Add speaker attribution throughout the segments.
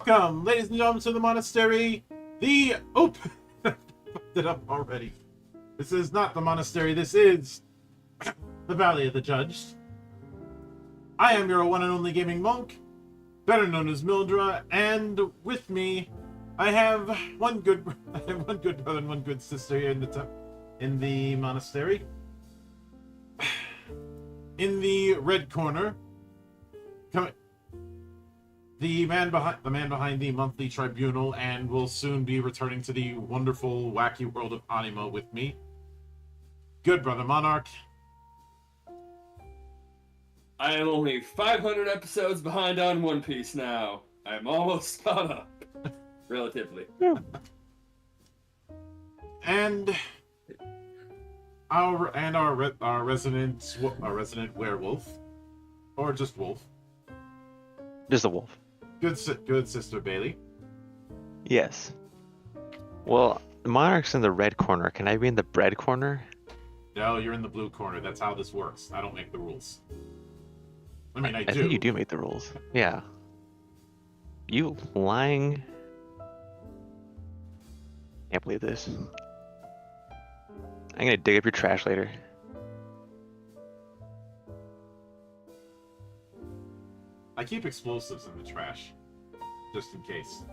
Speaker 1: Welcome, ladies and gentlemen, to the monastery. The fucked it up already. This is not the monastery. This is the Valley of the Judged. I am your one and only gaming monk, better known as Mildra, and with me, I have one good brother and one good sister here in the monastery. In the red corner, the man behind the monthly tribunal, and will soon be returning to the wonderful, wacky world of Anima with me. Good brother Monarch.
Speaker 2: I am only 500 episodes behind on One Piece now. I'm almost caught up. Relatively.
Speaker 1: And our resident werewolf, or just wolf.
Speaker 3: Just a wolf.
Speaker 1: Good sister Bailey.
Speaker 3: Yes. Well, Monarch's in the red corner. Can I be in the bread corner?
Speaker 1: No, you're in the blue corner. That's how this works. I don't make the rules. I mean, I do.
Speaker 3: I think you do make the rules. Yeah. You lying. Can't believe this. I'm gonna dig up your trash later.
Speaker 1: I keep explosives in the trash, just in case.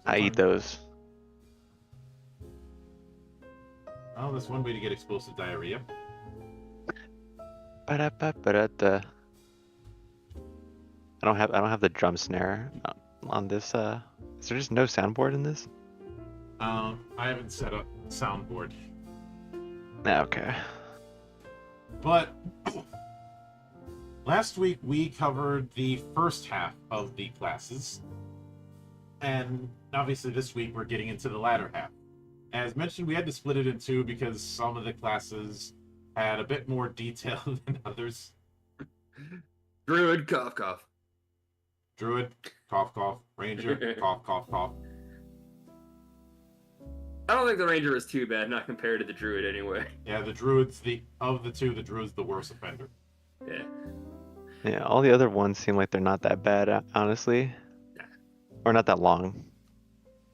Speaker 3: I eat those.
Speaker 1: Oh, that's one way to get explosive diarrhea.
Speaker 3: Ba-da-ba-ba-da-da. I don't have the drum snare on this. Is there just no soundboard in this?
Speaker 1: I haven't set up soundboard,
Speaker 3: Okay.
Speaker 1: but last week we covered the first half of the classes, and obviously this week we're getting into the latter half. As mentioned, we had to split it in two because some of the classes had a bit more detail than others.
Speaker 2: Druid, cough, cough.
Speaker 1: Druid, cough, cough. Ranger, cough, cough, cough.
Speaker 2: I don't think the Ranger is too bad, not compared to the Druid anyway.
Speaker 1: Yeah, the Druid's of the two, the Druid's the worst offender.
Speaker 2: Yeah.
Speaker 3: Yeah, all the other ones seem like they're not that bad, honestly. Or not that long,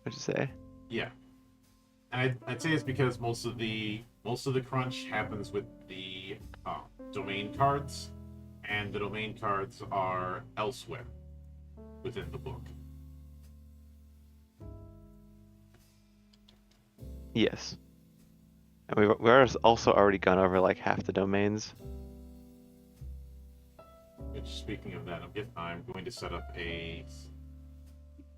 Speaker 3: I should say.
Speaker 1: Yeah. And I'd say it's because most of the crunch happens with the domain cards, and the domain cards are elsewhere within the book.
Speaker 3: Yes. And we've also already gone over like half the domains.
Speaker 1: Which, speaking of that, I'm going to set up a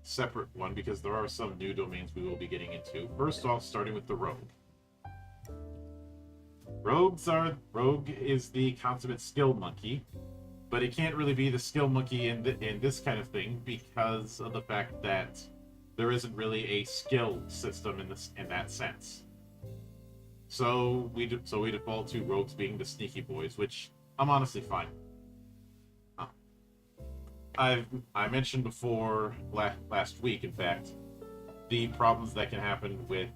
Speaker 1: separate one because there are some new domains we will be getting into. First off, starting with the Rogue. Rogue is the consummate skill monkey, but it can't really be the skill monkey in this kind of thing because of the fact that there isn't really a skill system in that sense. So we default to rogues being the sneaky boys, which I'm honestly fine. I mentioned before last week, in fact, the problems that can happen with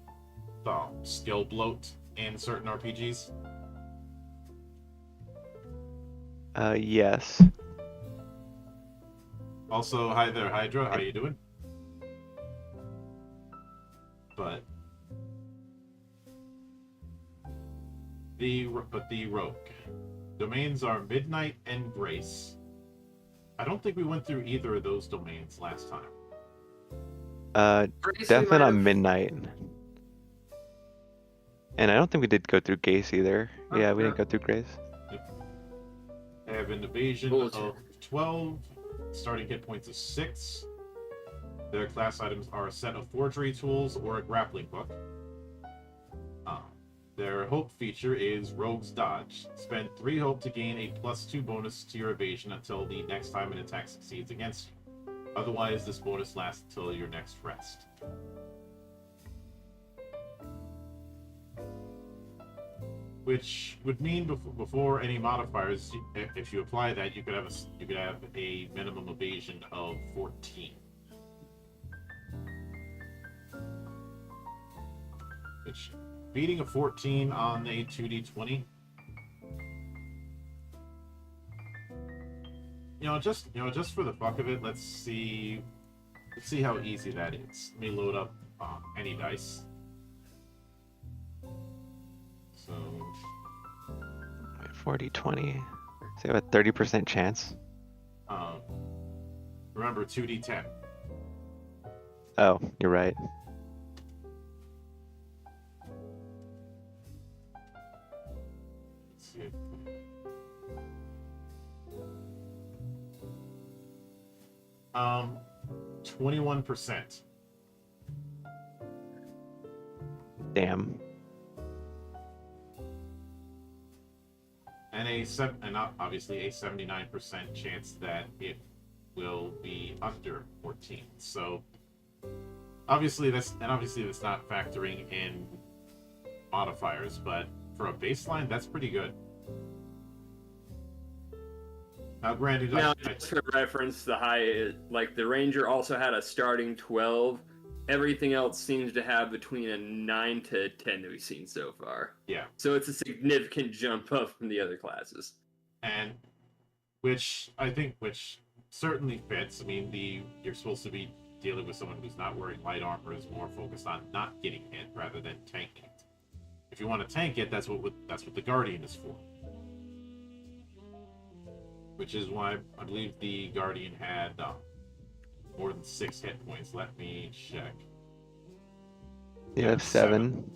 Speaker 1: skill bloat in certain RPGs.
Speaker 3: Yes.
Speaker 1: Also, hi there, Hydra. How you doing? But the Rogue domains are Midnight and Grace. I don't think we went through either of those domains last time.
Speaker 2: Grace,
Speaker 3: Definitely not Midnight. And I don't think we did go through Grace either. Yeah, we didn't go through Grace.
Speaker 1: They have an evasion of 12, starting hit points of 6. Their class items are a set of forgery tools or a grappling hook. Their hope feature is Rogue's Dodge. Spend 3 hope to gain a +2 bonus to your evasion until the next time an attack succeeds against you. Otherwise, this bonus lasts until your next rest. Which would mean before any modifiers, if you apply that, you could have a minimum evasion of 14. Which, beating a 14 on a 2d20, just for the fuck of it, let's see how easy that is. Let me load up any dice.
Speaker 3: 40, 20. So you have a 30% chance.
Speaker 1: Remember 2d10.
Speaker 3: Oh, you're right.
Speaker 1: Let's see. 21%.
Speaker 3: Damn.
Speaker 1: And obviously a 79% chance that it will be under 14. So obviously that's not factoring in modifiers, but for a baseline, that's pretty good. Now, granted,
Speaker 2: Now, just for reference, the Ranger also had a starting 12. Everything else seems to have between a 9 to 10 that we've seen so far.
Speaker 1: Yeah.
Speaker 2: So it's a significant jump up from the other classes.
Speaker 1: And which certainly fits. I mean, you're supposed to be dealing with someone who's not wearing light armor, is more focused on not getting hit rather than tanking it. If you want to tank it, that's what the Guardian is for. Which is why I believe the Guardian had more than 6 hit points. Let me check.
Speaker 3: You have 7.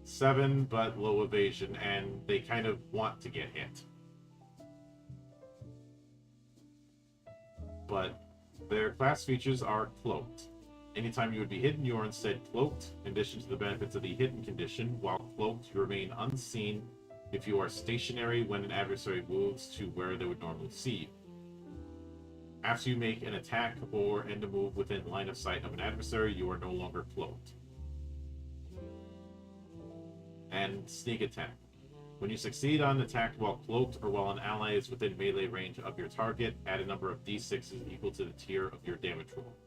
Speaker 1: 7, but low evasion, and they kind of want to get hit. But their class features are cloaked. Anytime you would be hidden, you are instead cloaked. In addition to the benefits of the hidden condition, while cloaked, you remain unseen if you are stationary when an adversary moves to where they would normally see you. After you make an attack or end a move within line of sight of an adversary, you are no longer cloaked. And sneak attack. When you succeed on an attack while cloaked or while an ally is within melee range of your target, add a number of d6s equal to the tier of your damage roll.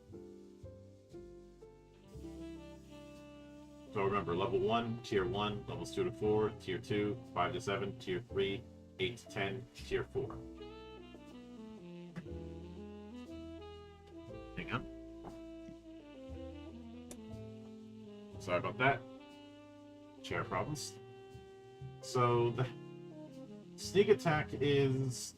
Speaker 1: So remember, level 1, tier 1, levels 2 to 4, tier 2, 5 to 7, tier 3, 8 to 10, tier 4. Hang on. Sorry about that. Chair problems. So the sneak attack is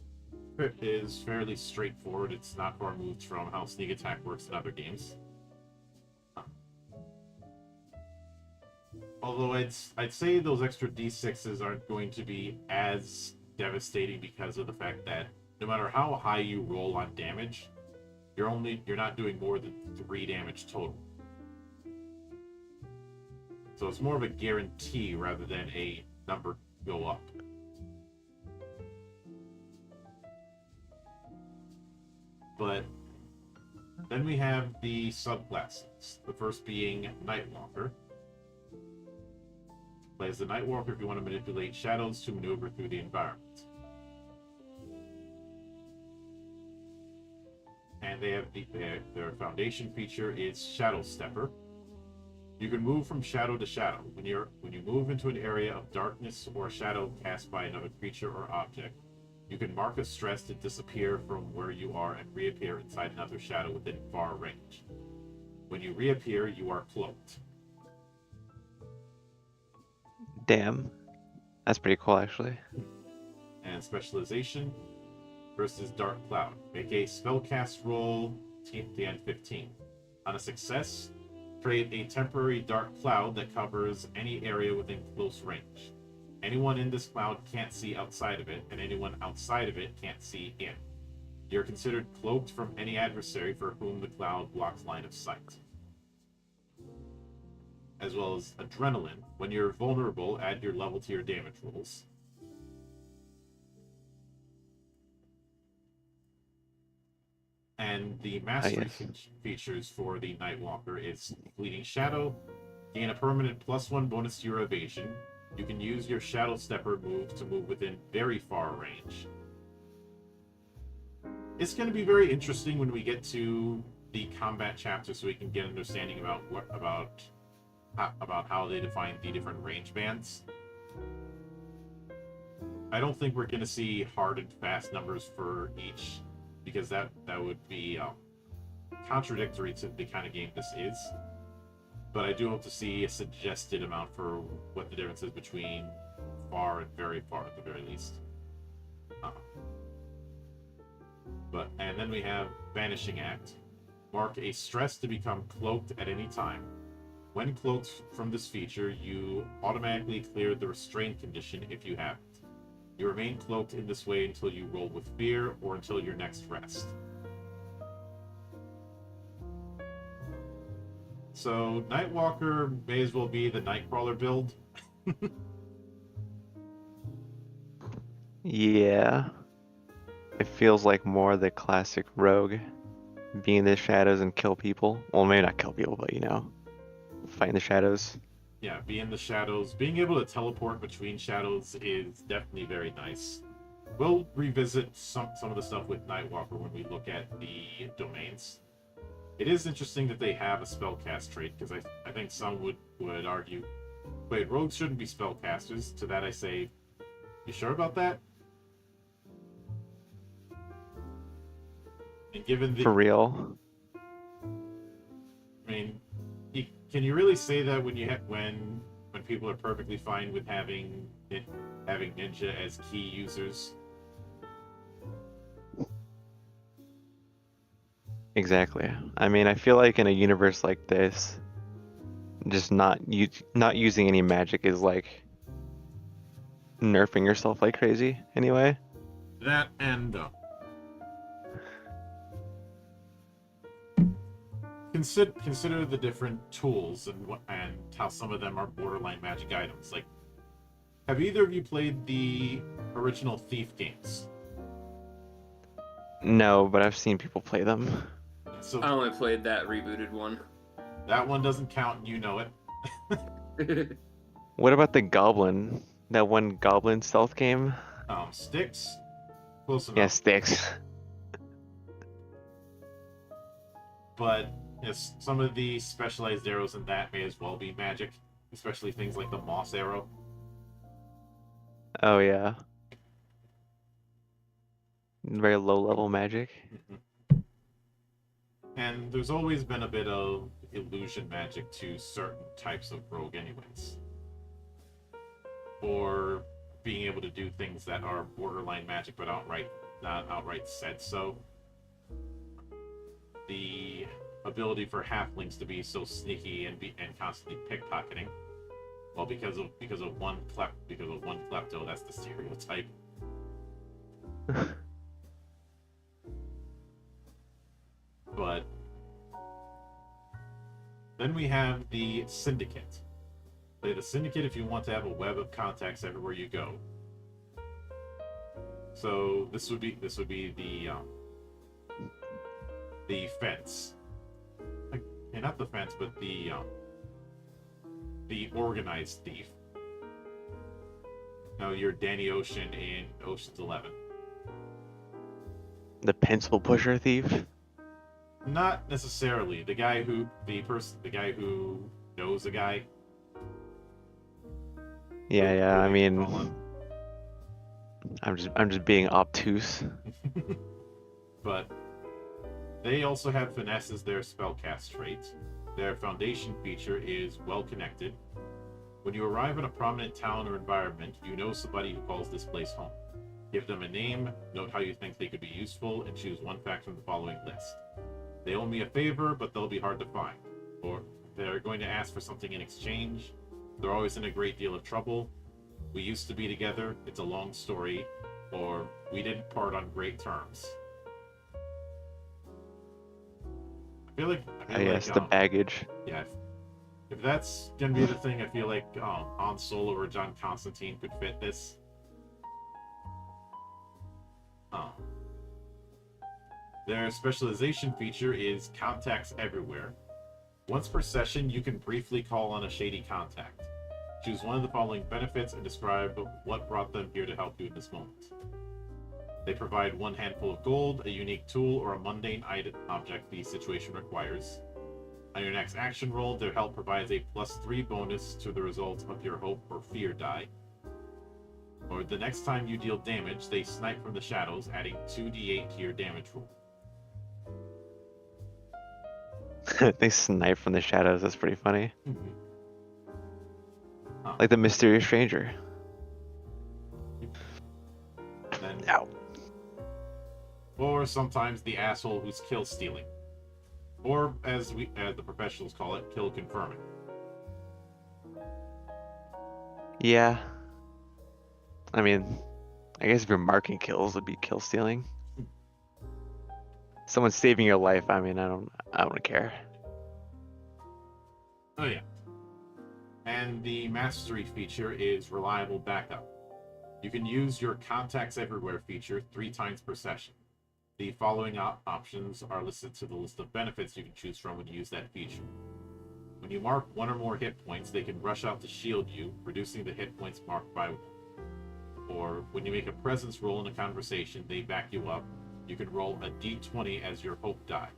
Speaker 1: fairly straightforward. It's not far moved from how sneak attack works in other games. Although I'd say those extra d6s aren't going to be as devastating because of the fact that no matter how high you roll on damage, you're not doing more than 3 damage total. So it's more of a guarantee rather than a number go up. But then we have the subclasses. The first being Nightwalker. Play as the Nightwalker if you want to manipulate shadows to maneuver through the environment. And they have their foundation feature is Shadow Stepper. You can move from shadow to shadow. When you move into an area of darkness or a shadow cast by another creature or object, you can mark a stress to disappear from where you are and reappear inside another shadow within far range. When you reappear, you are cloaked.
Speaker 3: Damn. That's pretty cool, actually.
Speaker 1: And specialization versus Dark Cloud. Make a spellcast roll TN 15. On a success, create a temporary dark cloud that covers any area within close range. Anyone in this cloud can't see outside of it, and anyone outside of it can't see in. You're considered cloaked from any adversary for whom the cloud blocks line of sight. As well as Adrenaline. When you're vulnerable, add your level to your damage rolls. And the mastery features for the Nightwalker is Fleeting Shadow. Gain a permanent +1 bonus to your evasion. You can use your Shadow Stepper move to move within very far range. It's going to be very interesting when we get to the combat chapter, so we can get an understanding about how they define the different range bands. I don't think we're going to see hard and fast numbers for each, because that would be contradictory to the kind of game this is. But I do hope to see a suggested amount for what the difference is between far and very far at the very least. And then we have Vanishing Act. Mark a stress to become cloaked at any time. When cloaked from this feature, you automatically clear the restraint condition if you have it. You remain cloaked in this way until you roll with fear or until your next rest. So Nightwalker may as well be the Nightcrawler build.
Speaker 3: Yeah. It feels like more the classic rogue. Be in the shadows and kill people. Well, maybe not kill people, but fight in the shadows.
Speaker 1: Yeah, be in the shadows. Being able to teleport between shadows is definitely very nice. We'll revisit some of the stuff with Nightwalker when we look at the domains. It is interesting that they have a spellcast trait, because I think some would argue, wait, rogues shouldn't be spellcasters. To that I say, you sure about that? And given the...
Speaker 3: For real?
Speaker 1: I mean, can you really say that when when people are perfectly fine with having ninja as key users?
Speaker 3: Exactly. I mean, I feel like in a universe like this, just not using any magic is like nerfing yourself like crazy anyway.
Speaker 1: That and consider the different tools and how some of them are borderline magic items. Like, have either of you played the original Thief games?
Speaker 3: No, but I've seen people play them.
Speaker 1: So
Speaker 2: I only played that rebooted one.
Speaker 1: that one doesn't count, and you know it.
Speaker 3: What about the Goblin? That one Goblin stealth game?
Speaker 1: Sticks, close enough.
Speaker 3: Yeah, Sticks.
Speaker 1: But yes, some of the specialized arrows in that may as well be magic, especially things like the moss arrow.
Speaker 3: Oh yeah. Very low level magic.
Speaker 1: And there's always been a bit of illusion magic to certain types of rogue anyways. Or being able to do things that are borderline magic but not outright said so. The ability for halflings to be so sneaky and constantly pickpocketing. Well, because of one klepto, that's the stereotype. But then we have the Syndicate. Play the Syndicate if you want to have a web of contacts everywhere you go. So this would be the fence. Not the fence, but the organized thief. No, you're Danny Ocean in Ocean's 11.
Speaker 3: The pencil pusher thief?
Speaker 1: Not necessarily. The guy who knows a guy.
Speaker 3: Yeah, I mean, I'm just being obtuse.
Speaker 1: But they also have finesse as their spellcast trait. Their foundation feature is well connected. When you arrive in a prominent town or environment, you know somebody who calls this place home. Give them a name, note how you think they could be useful, and choose one fact from the following list. They owe me a favor, but they'll be hard to find. Or they're going to ask for something in exchange. They're always in a great deal of trouble. We used to be together, it's a long story. Or we didn't part on great terms. I feel
Speaker 3: Yes, the baggage.
Speaker 1: Yeah, if that's gonna be the thing, I feel like Han Solo or John Constantine could fit this. Their specialization feature is contacts everywhere. Once per session, you can briefly call on a shady contact. Choose one of the following benefits and describe what brought them here to help you in this moment. They provide one handful of gold, a unique tool, or a mundane object the situation requires. On your next action roll, their help provides a +3 bonus to the result of your hope or fear die. Or the next time you deal damage, they snipe from the shadows, adding 2d8 to your damage roll.
Speaker 3: They snipe from the shadows, that's pretty funny.
Speaker 1: Mm-hmm.
Speaker 3: Like the mysterious stranger.
Speaker 1: or sometimes the asshole who's kill stealing, or as the professionals call it, kill confirming.
Speaker 3: Yeah. I mean, I guess if you're marking kills, it'd be kill stealing. Someone's saving your life. I mean, I don't care.
Speaker 1: Oh yeah. And the mastery feature is reliable backup. You can use your contacts everywhere feature 3 times per session. The following options are listed to the list of benefits you can choose from when you use that feature. When you mark 1 or more hit points, they can rush out to shield you, reducing the hit points marked by 1. Or when you make a presence roll in a conversation, they back you up. You can roll a d20 as your hope die.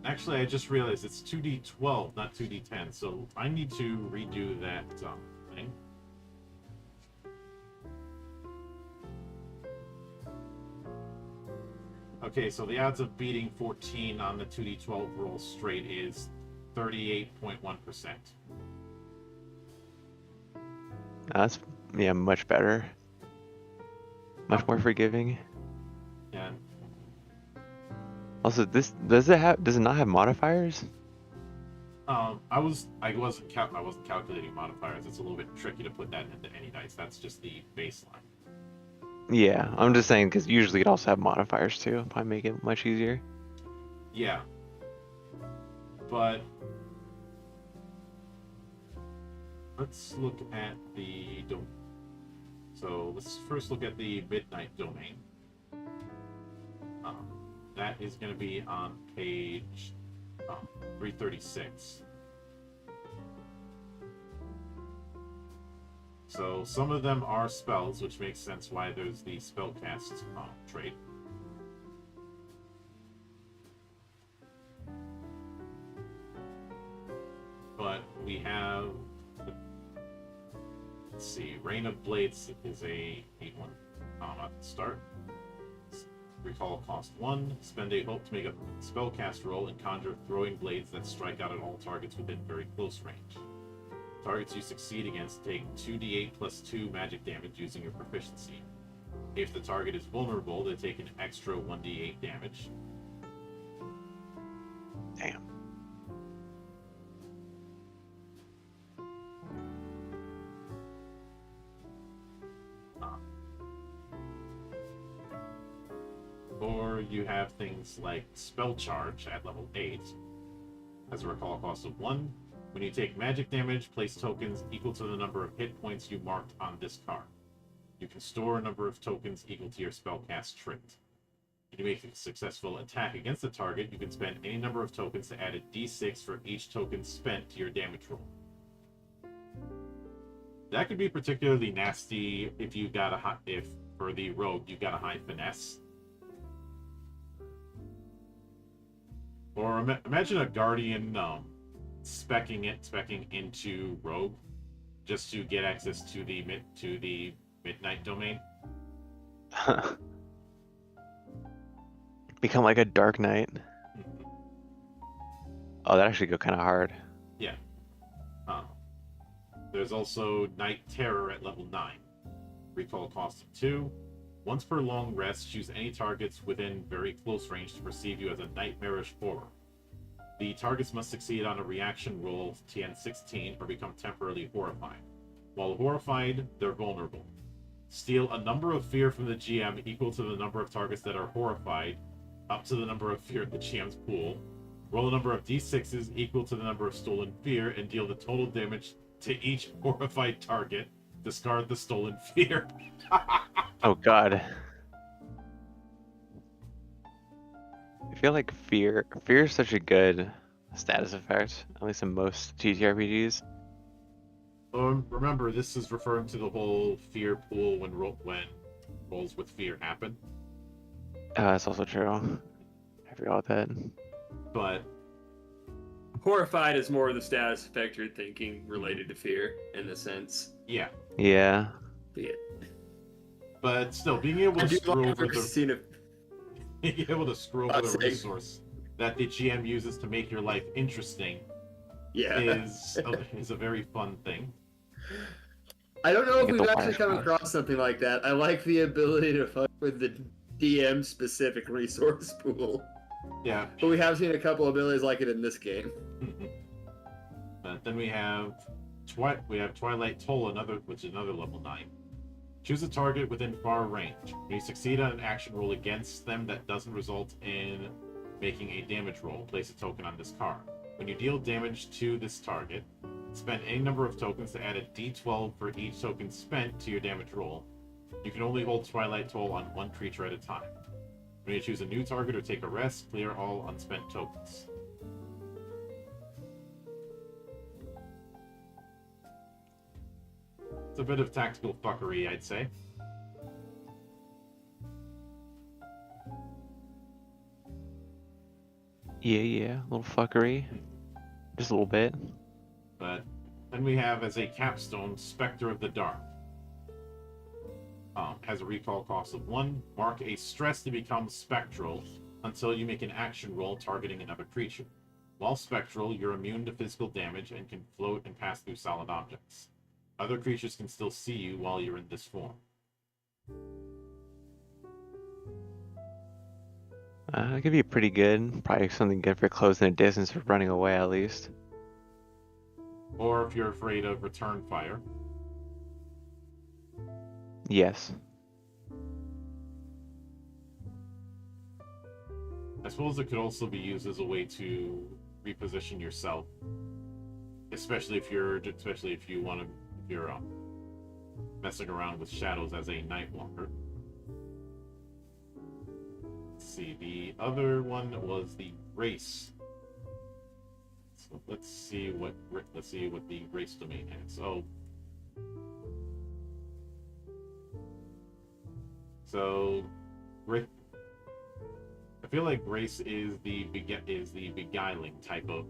Speaker 1: Actually, I just realized it's 2d12, not 2d10, so I need to redo that thing. Okay, so the odds of beating 14 on the 2d12 roll straight is 38.1%.
Speaker 3: That's much better. Much more forgiving.
Speaker 1: Yeah.
Speaker 3: Also, does it not have modifiers?
Speaker 1: I wasn't calculating modifiers. It's a little bit tricky to put that into any dice. That's just the baseline.
Speaker 3: Yeah, I'm just saying because usually it also have modifiers too. Probably make it much easier.
Speaker 1: Yeah. But let's look at the domain. So let's first look at the Midnight Domain. That is going to be on page 336. So some of them are spells, which makes sense why there's the spellcast trait. But we have, let's see, Rain of Blades is a 8-1 at the start. Recall cost 1. Spend a hope to make a spellcast roll and conjure throwing blades that strike out at all targets within very close range. Targets you succeed against take 2d8 plus 2 magic damage using your proficiency. If the target is vulnerable, they take an extra 1d8 damage.
Speaker 3: Damn.
Speaker 1: Or you have things like Spell Charge at level 8. Has a recall cost of 1. When you take magic damage, place tokens equal to the number of hit points you marked on this card. You can store a number of tokens equal to your spellcast trait. When you make a successful attack against the target, you can spend any number of tokens to add a d6 for each token spent to your damage roll. That could be particularly nasty if you got if for the rogue you got a high finesse. Or imagine a guardian specking into rogue just to get access to the Midnight Domain.
Speaker 3: Become like a Dark Knight.
Speaker 1: Mm-hmm.
Speaker 3: Oh, that actually go kind of hard.
Speaker 1: Yeah. There's also Night Terror at level 9. Recall cost of 2. Once per long rest, choose any targets within very close range to perceive you as a nightmarish horror. The targets must succeed on a reaction roll TN16 or become temporarily horrified. While horrified, they're vulnerable. Steal a number of fear from the GM equal to the number of targets that are horrified, up to the number of fear in the GM's pool. Roll a number of d6s equal to the number of stolen fear and deal the total damage to each horrified target. Discard the stolen fear.
Speaker 3: Oh god. I feel like fear is such a good status effect, at least in most TTRPGs.
Speaker 1: Remember, this is referring to the whole fear pool when rolls with fear happen.
Speaker 3: That's also true. I forgot that.
Speaker 1: But
Speaker 2: Horrified is more of the status effect you're thinking related to fear in the sense.
Speaker 1: yeah.
Speaker 3: Yeah.
Speaker 1: But still, being able to screw over the being able to screw over the resource that the GM uses to make your life interesting is a very fun thing.
Speaker 2: I don't know
Speaker 3: You
Speaker 2: if
Speaker 3: get
Speaker 2: we've
Speaker 3: the
Speaker 2: actually
Speaker 3: wire
Speaker 2: come
Speaker 3: shots.
Speaker 2: across something like that. I like the ability to fuck with the DM specific resource pool,
Speaker 1: Yeah.
Speaker 2: but we have seen a couple abilities like it in this game.
Speaker 1: Then we have Twilight Toll, which is another level 9. Choose a target within far range. When you succeed on an action roll against them that doesn't result in making a damage roll, place a token on this card. When you deal damage to this target, spend any number of tokens to add a d12 for each token spent to your damage roll. You can only hold Twilight Toll on one creature at a time. When you choose a new target or take a rest, clear all unspent tokens. It's a bit of tactical fuckery, I'd say.
Speaker 3: Yeah, a little fuckery. Just a little bit.
Speaker 1: But then we have as a capstone, Spectre of the Dark. Has a recall cost of 1. Mark a stress to become spectral until you make an action roll targeting another creature. While spectral, you're immune to physical damage and can float and pass through solid objects. Other creatures can still see you while you're in this form.
Speaker 3: It could be pretty good. Probably something good for closing a distance or running away at least.
Speaker 1: Or if you're afraid of return fire.
Speaker 3: Yes.
Speaker 1: I suppose it could also be used as a way to reposition yourself, especially if you're messing around with shadows as a Nightwalker. Let's see, the other one was the race. So let's see what the race domain has. So, I feel like race is the beguiling type of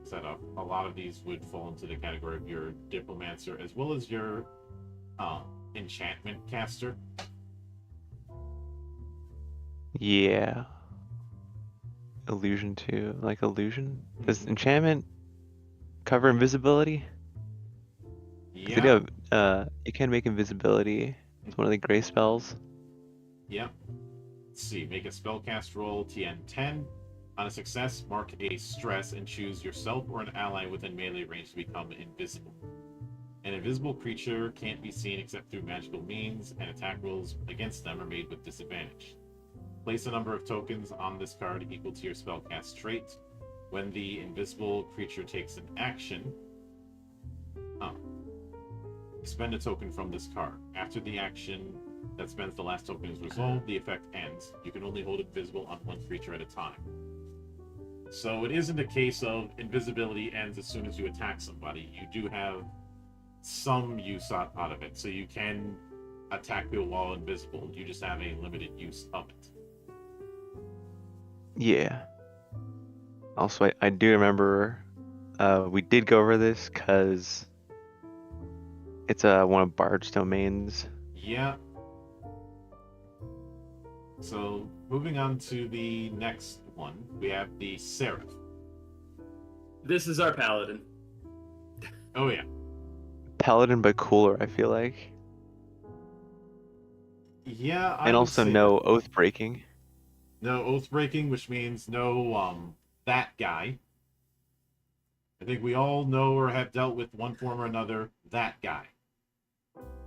Speaker 1: setup. A lot of these would fall into the category of your diplomancer as well as your enchantment caster.
Speaker 3: Yeah. Illusion too. Like illusion? Does enchantment cover invisibility? 'Cause they
Speaker 1: Yeah.
Speaker 3: do, you can make invisibility. It's one of the gray spells.
Speaker 1: Yeah. Let's see. Make a spellcast roll TN 10. On a success, mark a stress and choose yourself or an ally within melee range to become invisible. An invisible creature can't be seen except through magical means, and attack rolls against them are made with disadvantage. Place a number of tokens on this card equal to your spellcast trait. When the invisible creature takes an action, spend a token from this card. After the action that spends the last token is resolved, the effect ends. You can only hold invisible on one creature at a time. So it isn't a case of invisibility ends as soon as you attack somebody. You do have some use out of it, so you can attack people while invisible. You just have a limited use of it.
Speaker 3: Yeah. Also, I do remember we did go over this because it's one of Bard's domains.
Speaker 1: Yeah. So, moving on to the next one, we have the Seraph.
Speaker 2: This is our paladin.
Speaker 1: Oh, yeah.
Speaker 3: Paladin, but cooler, I feel like.
Speaker 1: Yeah, I
Speaker 3: And
Speaker 1: would
Speaker 3: also
Speaker 1: say
Speaker 3: no
Speaker 1: that.
Speaker 3: oath breaking.
Speaker 1: No oath breaking, which means no, that guy. I think we all know or have dealt with one form or another, that guy.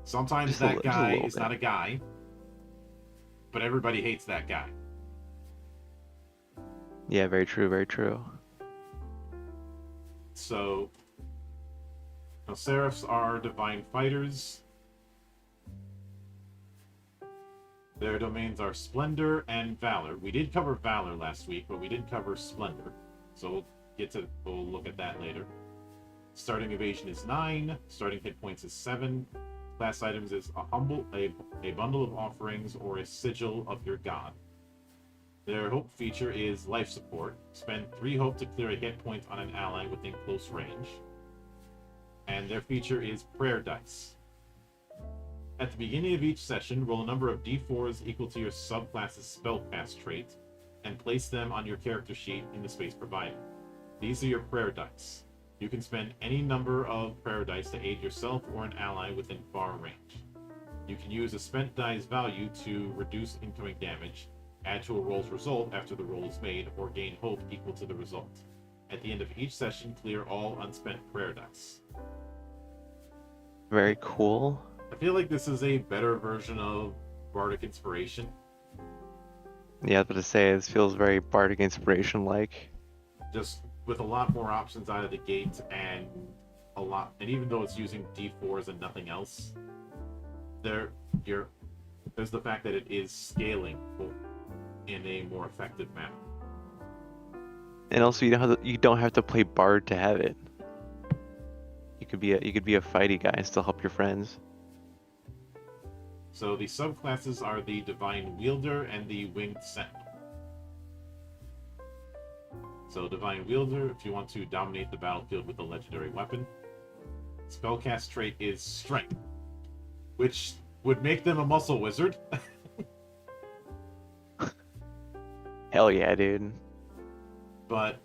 Speaker 1: Sometimes
Speaker 3: Just
Speaker 1: that
Speaker 3: just a
Speaker 1: guy
Speaker 3: little
Speaker 1: is
Speaker 3: bit.
Speaker 1: not a guy, but everybody hates that guy.
Speaker 3: Yeah, very true, very true.
Speaker 1: So, Seraphs are divine fighters. Their domains are Splendor and Valor. We did cover Valor last week, but we didn't cover Splendor. So we'll look at that later. Starting evasion is 9. Starting hit points is 7. Class items is a bundle of offerings or a sigil of your god. Their hope feature is life support. Spend 3 hope to clear a hit point on an ally within close range. And their feature is prayer dice. At the beginning of each session, roll a number of d4s equal to your subclass's spellcast trait, and place them on your character sheet in the space provided. These are your prayer dice. You can spend any number of prayer dice to aid yourself or an ally within far range. You can use a spent die's value to reduce incoming damage, add to a roll's result after the roll is made, or gain hope equal to the result. At the end of each session, clear all unspent prayer dice.
Speaker 3: Very cool.
Speaker 1: I feel like this is a better version of Bardic Inspiration.
Speaker 3: Yeah, but to say this feels very Bardic Inspiration like.
Speaker 1: Just with a lot more options out of the gate, and even though it's using D4s and nothing else, there's the fact that it is scaling in a more effective manner.
Speaker 3: And also, you don't have to play Bard to have it. You could be a fighty guy and still help your friends.
Speaker 1: So the subclasses are the Divine Wielder and the Winged Sentinel. So Divine Wielder, if you want to dominate the battlefield with a legendary weapon. Spellcast trait is Strength, which would make them a muscle wizard.
Speaker 3: Hell yeah, dude.
Speaker 1: But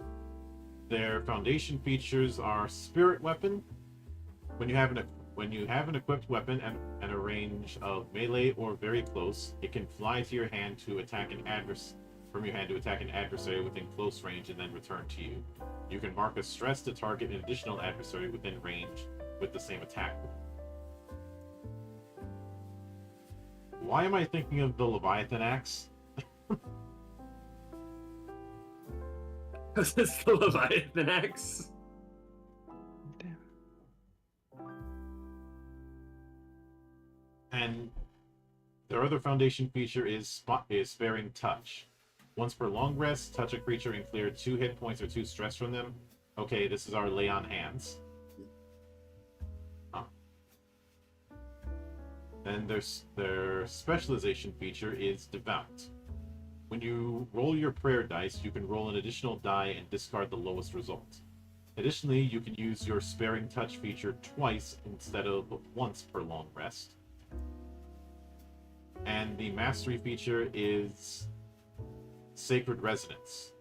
Speaker 1: their foundation features are Spirit Weapon. When you have an equipped weapon and a range of melee or very close, it can fly to your hand to attack an adversary within close range and then return to you. You can mark a stress to target an additional adversary within range with the same attack. Why am I thinking of the Leviathan Axe?
Speaker 2: Is this the Leviathan Axe?
Speaker 1: And their other foundation feature is Sparing Touch. Once per long rest, touch a creature and clear 2 hit points or 2 stress from them. Okay, this is our Lay on Hands. Then their specialization feature is Devout. When you roll your prayer dice, you can roll an additional die and discard the lowest result. Additionally, you can use your Sparing Touch feature twice instead of once per long rest. And the mastery feature is Sacred Resonance.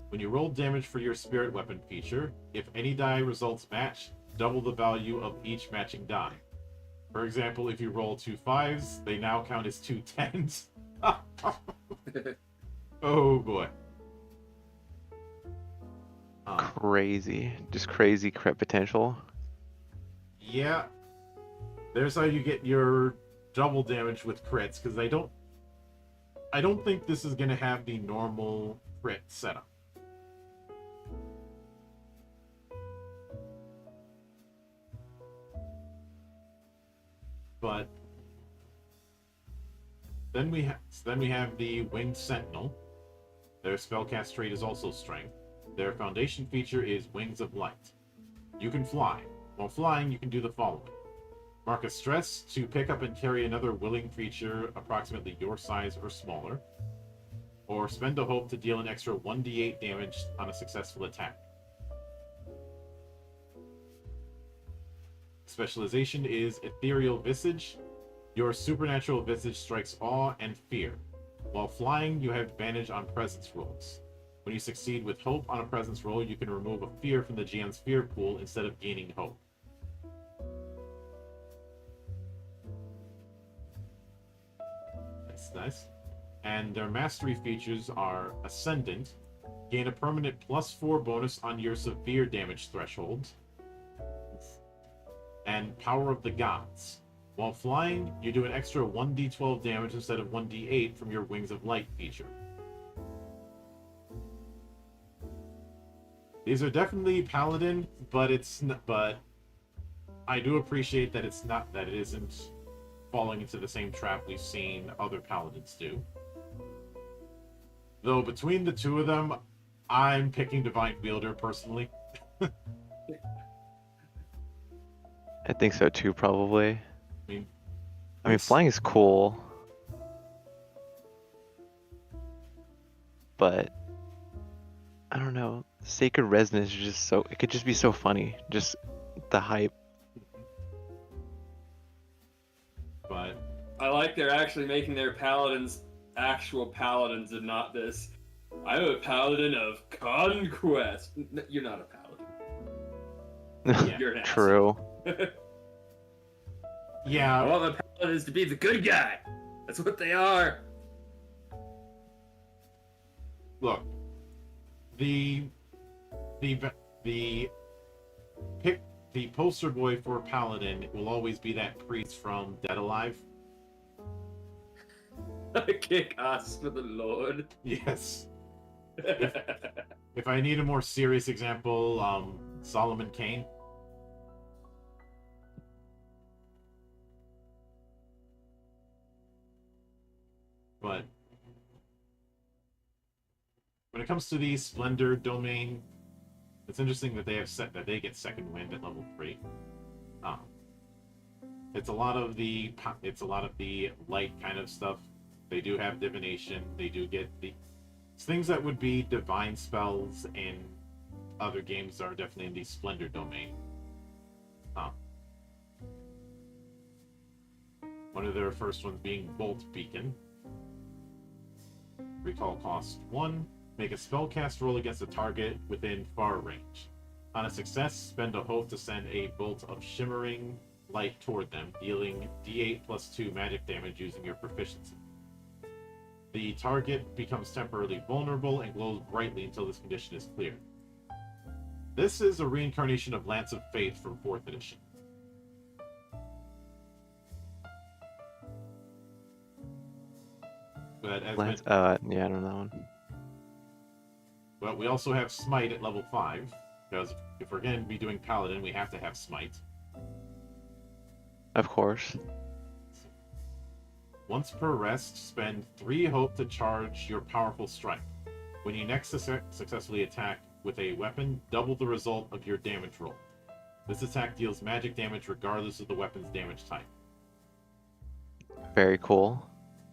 Speaker 1: When you roll damage for your spirit weapon feature, if any die results match, double the value of each matching die. For example, if you roll 2 5s, they now count as 2 10s. Oh boy.
Speaker 3: Crazy. Just crazy crit potential.
Speaker 1: Yeah. There's how you get your double damage with crits, because I don't think this is going to have the normal crit setup. But then we have the Winged Sentinel. Their spellcast trait is also Strength. Their foundation feature is Wings of Light. You can fly. While flying, you can do the following. Mark a stress to pick up and carry another willing creature approximately your size or smaller. Or spend a hope to deal an extra 1d8 damage on a successful attack. Specialization is Ethereal Visage. Your supernatural visage strikes awe and fear. While flying, you have advantage on presence rolls. When you succeed with hope on a presence roll, you can remove a fear from the GM's fear pool instead of gaining hope. That's nice. And their mastery features are Ascendant. Gain a permanent +4 bonus on your severe damage threshold. And Power of the Gods. While flying, you do an extra 1d12 damage instead of 1d8 from your Wings of Light feature. These are definitely Paladin, but I do appreciate that it isn't falling into the same trap we've seen other Paladins do. Though between the two of them, I'm picking Divine Wielder personally.
Speaker 3: I think so too, probably. I mean,
Speaker 1: It's-
Speaker 3: flying is cool, but I don't know. Sacred Resonance is just so, it could just be so funny. Just the hype.
Speaker 1: But
Speaker 2: I like they're actually making their paladins actual paladins and not this. I'm a paladin of conquest. You're not a paladin. You're an
Speaker 3: True.
Speaker 2: I
Speaker 1: Yeah,
Speaker 2: want my paladins to be the good guy. That's what they are.
Speaker 1: look, the the the pick the poster boy for Paladin will always be that priest from Dead Alive.
Speaker 2: Kick ass for the Lord.
Speaker 1: Yes. If I need a more serious example, Solomon Kane. But when it comes to the Splendor domain, it's interesting that they get second wind at level 3. Um, it's a lot of the light kind of stuff. They do have divination. They do get the things that would be divine spells in other games are definitely in the Splendor domain. One of their first ones being Bolt Beacon. Recall cost 1. Make a spellcast roll against a target within far range. On a success, spend a hope to send a bolt of shimmering light toward them, dealing d8 plus 2 magic damage using your proficiency. The target becomes temporarily vulnerable and glows brightly until this condition is cleared. This is a reincarnation of Lance of Faith from 4th edition. But
Speaker 3: Yeah, I don't know that one.
Speaker 1: But we also have Smite at level 5, because if we're going to be doing Paladin, we have to have Smite.
Speaker 3: Of course.
Speaker 1: Once per rest, spend 3 hope to charge your powerful strike. When you next successfully attack with a weapon, double the result of your damage roll. This attack deals magic damage regardless of the weapon's damage type.
Speaker 3: Very cool.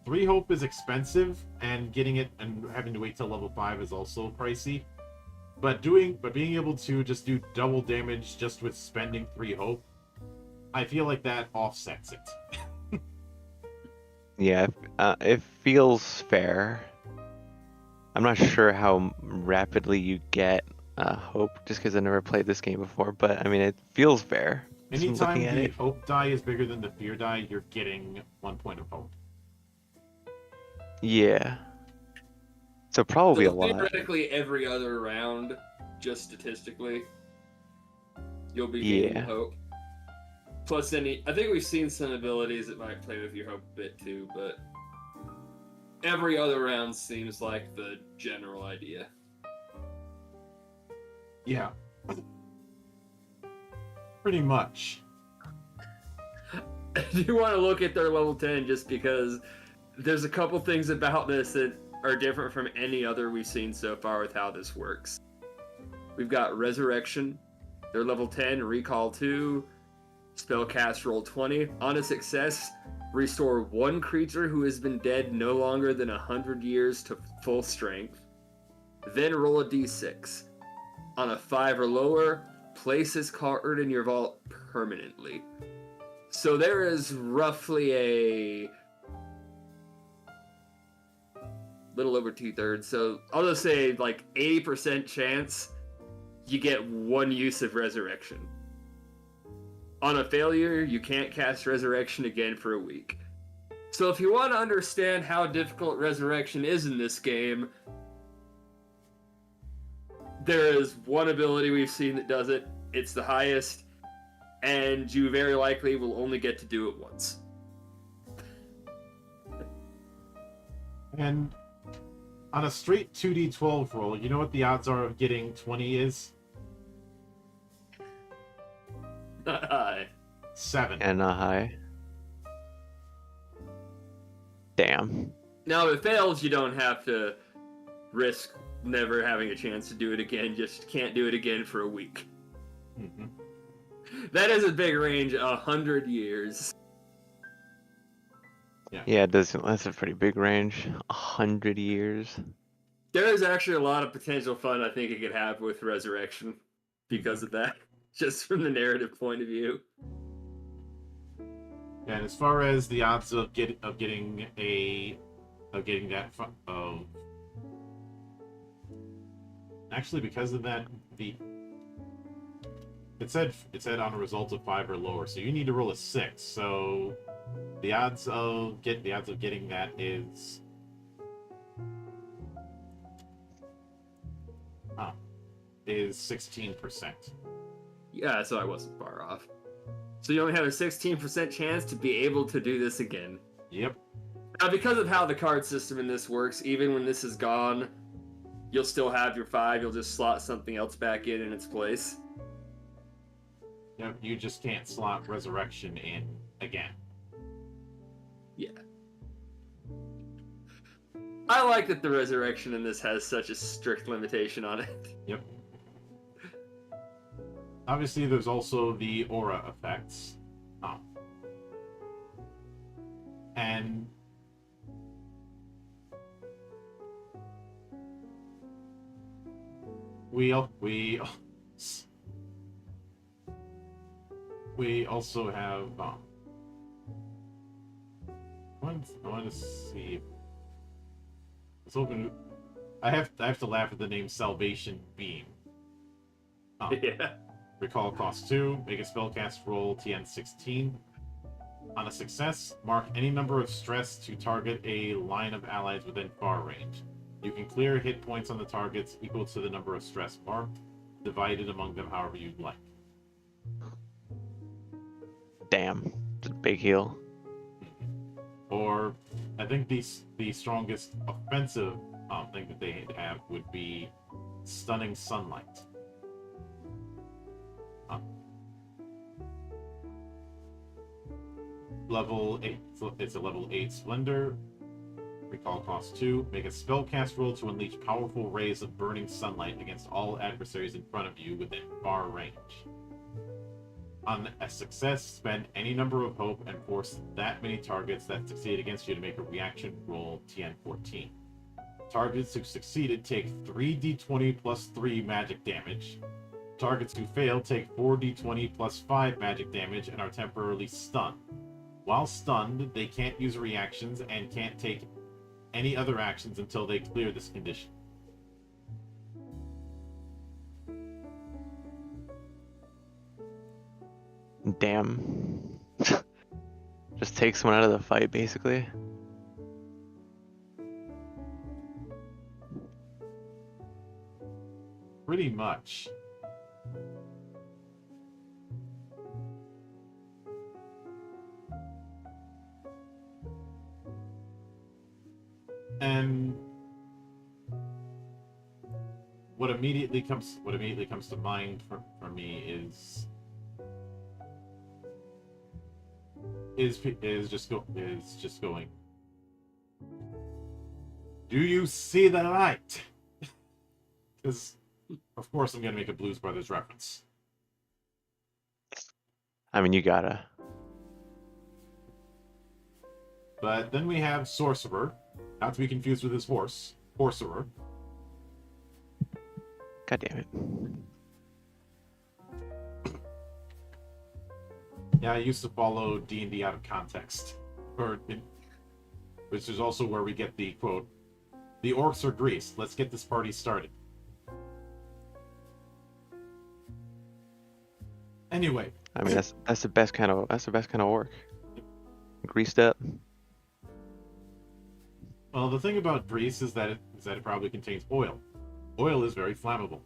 Speaker 1: 3 hope is expensive, and getting it and having to wait till level 5 is also pricey. But being able to just do double damage just with spending 3 hope, I feel like that offsets it.
Speaker 3: Yeah, it feels fair. I'm not sure how rapidly you get hope, just because I never played this game before, but I mean, it feels fair. Just
Speaker 1: Anytime
Speaker 3: looking at
Speaker 1: the
Speaker 3: it.
Speaker 1: hope die is bigger than the fear die, you're getting 1 point of hope.
Speaker 3: Yeah. So probably a
Speaker 2: So
Speaker 3: lot.
Speaker 2: theoretically, every other round, just statistically, you'll be gaining
Speaker 3: Yeah.
Speaker 2: hope. Plus, I think we've seen some abilities that might play with your hope a bit too, but every other round seems like the general idea.
Speaker 1: Yeah. Pretty much.
Speaker 2: I do want to look at their level 10 just because there's a couple things about this that are different from any other we've seen so far with how this works. We've got Resurrection. They're level 10, Recall 2, Spellcast roll 20. On a success, restore 1 creature who has been dead no longer than 100 years to full strength. Then roll a d6. On a 5 or lower, place this card in your vault permanently. So there is roughly a little over 2/3. So I'll just say like 80% chance you get 1 use of Resurrection. On a failure, you can't cast Resurrection again for a week. So if you want to understand how difficult Resurrection is in this game, there is one ability we've seen that does it. It's the highest, and you very likely will only get to do it once.
Speaker 1: And on a straight 2d12 roll, you know what the odds are of getting 20 is?
Speaker 2: Not high.
Speaker 1: 7.
Speaker 3: And not high. Damn.
Speaker 2: Now, if it fails, you don't have to risk never having a chance to do it again. Just can't do it again for a week.
Speaker 1: Mhm.
Speaker 2: That is a big range, 100 years.
Speaker 3: Yeah, it does. That's a pretty big range. 100 years.
Speaker 2: There is actually a lot of potential fun I think it could have with Resurrection because of that, just from the narrative point of view.
Speaker 1: And as far as the odds of getting that actually, because of that, It said on a result of 5 or lower, so you need to roll a 6. So the odds of getting that is 16%.
Speaker 2: Yeah, so I wasn't far off. So you only have a 16% chance to be able to do this again.
Speaker 1: Yep.
Speaker 2: Now, because of how the card system in this works, even when this is gone, you'll still have your 5. You'll just slot something else back in its place.
Speaker 1: Yep. You just can't slot resurrection in again.
Speaker 2: Yeah. I like that the resurrection in this has such a strict limitation on it.
Speaker 1: Yep. Obviously, there's also the aura effects. And we also have I want to see. Let's hoping I have to laugh at the name Salvation Beam.
Speaker 2: Yeah.
Speaker 1: Recall cost 2, make a spellcast roll TN 16. On a success, mark any number of stress to target a line of allies within far range. You can clear hit points on the targets equal to the number of stress marked, divided among them however you'd like.
Speaker 3: Damn, just a big heal.
Speaker 1: Or, I think the strongest offensive thing that they have would be Stunning Sunlight. Level 8, it's a level 8 Splendor. Recall cost 2. Make a spellcast roll to unleash powerful rays of burning sunlight against all adversaries in front of you within far range. On a success, spend any number of hope and force that many targets that succeed against you to make a reaction roll TN 14. Targets who succeeded take 3d20 plus 3 magic damage. Targets who fail take 4d20 plus 5 magic damage and are temporarily stunned. While stunned, they can't use reactions and can't take any other actions until they clear this condition.
Speaker 3: Damn. Just takes one out of the fight, basically.
Speaker 1: Pretty much. And what immediately comes to mind for me is just going. Do you see the light? Because of course I'm gonna make a Blues Brothers reference.
Speaker 3: I mean, you gotta.
Speaker 1: But then we have Sorcerer, not to be confused with his horse, Sorcerer.
Speaker 3: God damn it.
Speaker 1: Yeah, I used to follow D&D out of context, which is also where we get the quote, "The orcs are greased. Let's get this party started." Anyway,
Speaker 3: I mean, that's the best kind of work. Greased up.
Speaker 1: well, the thing about grease is that it probably contains oil. Oil is very flammable.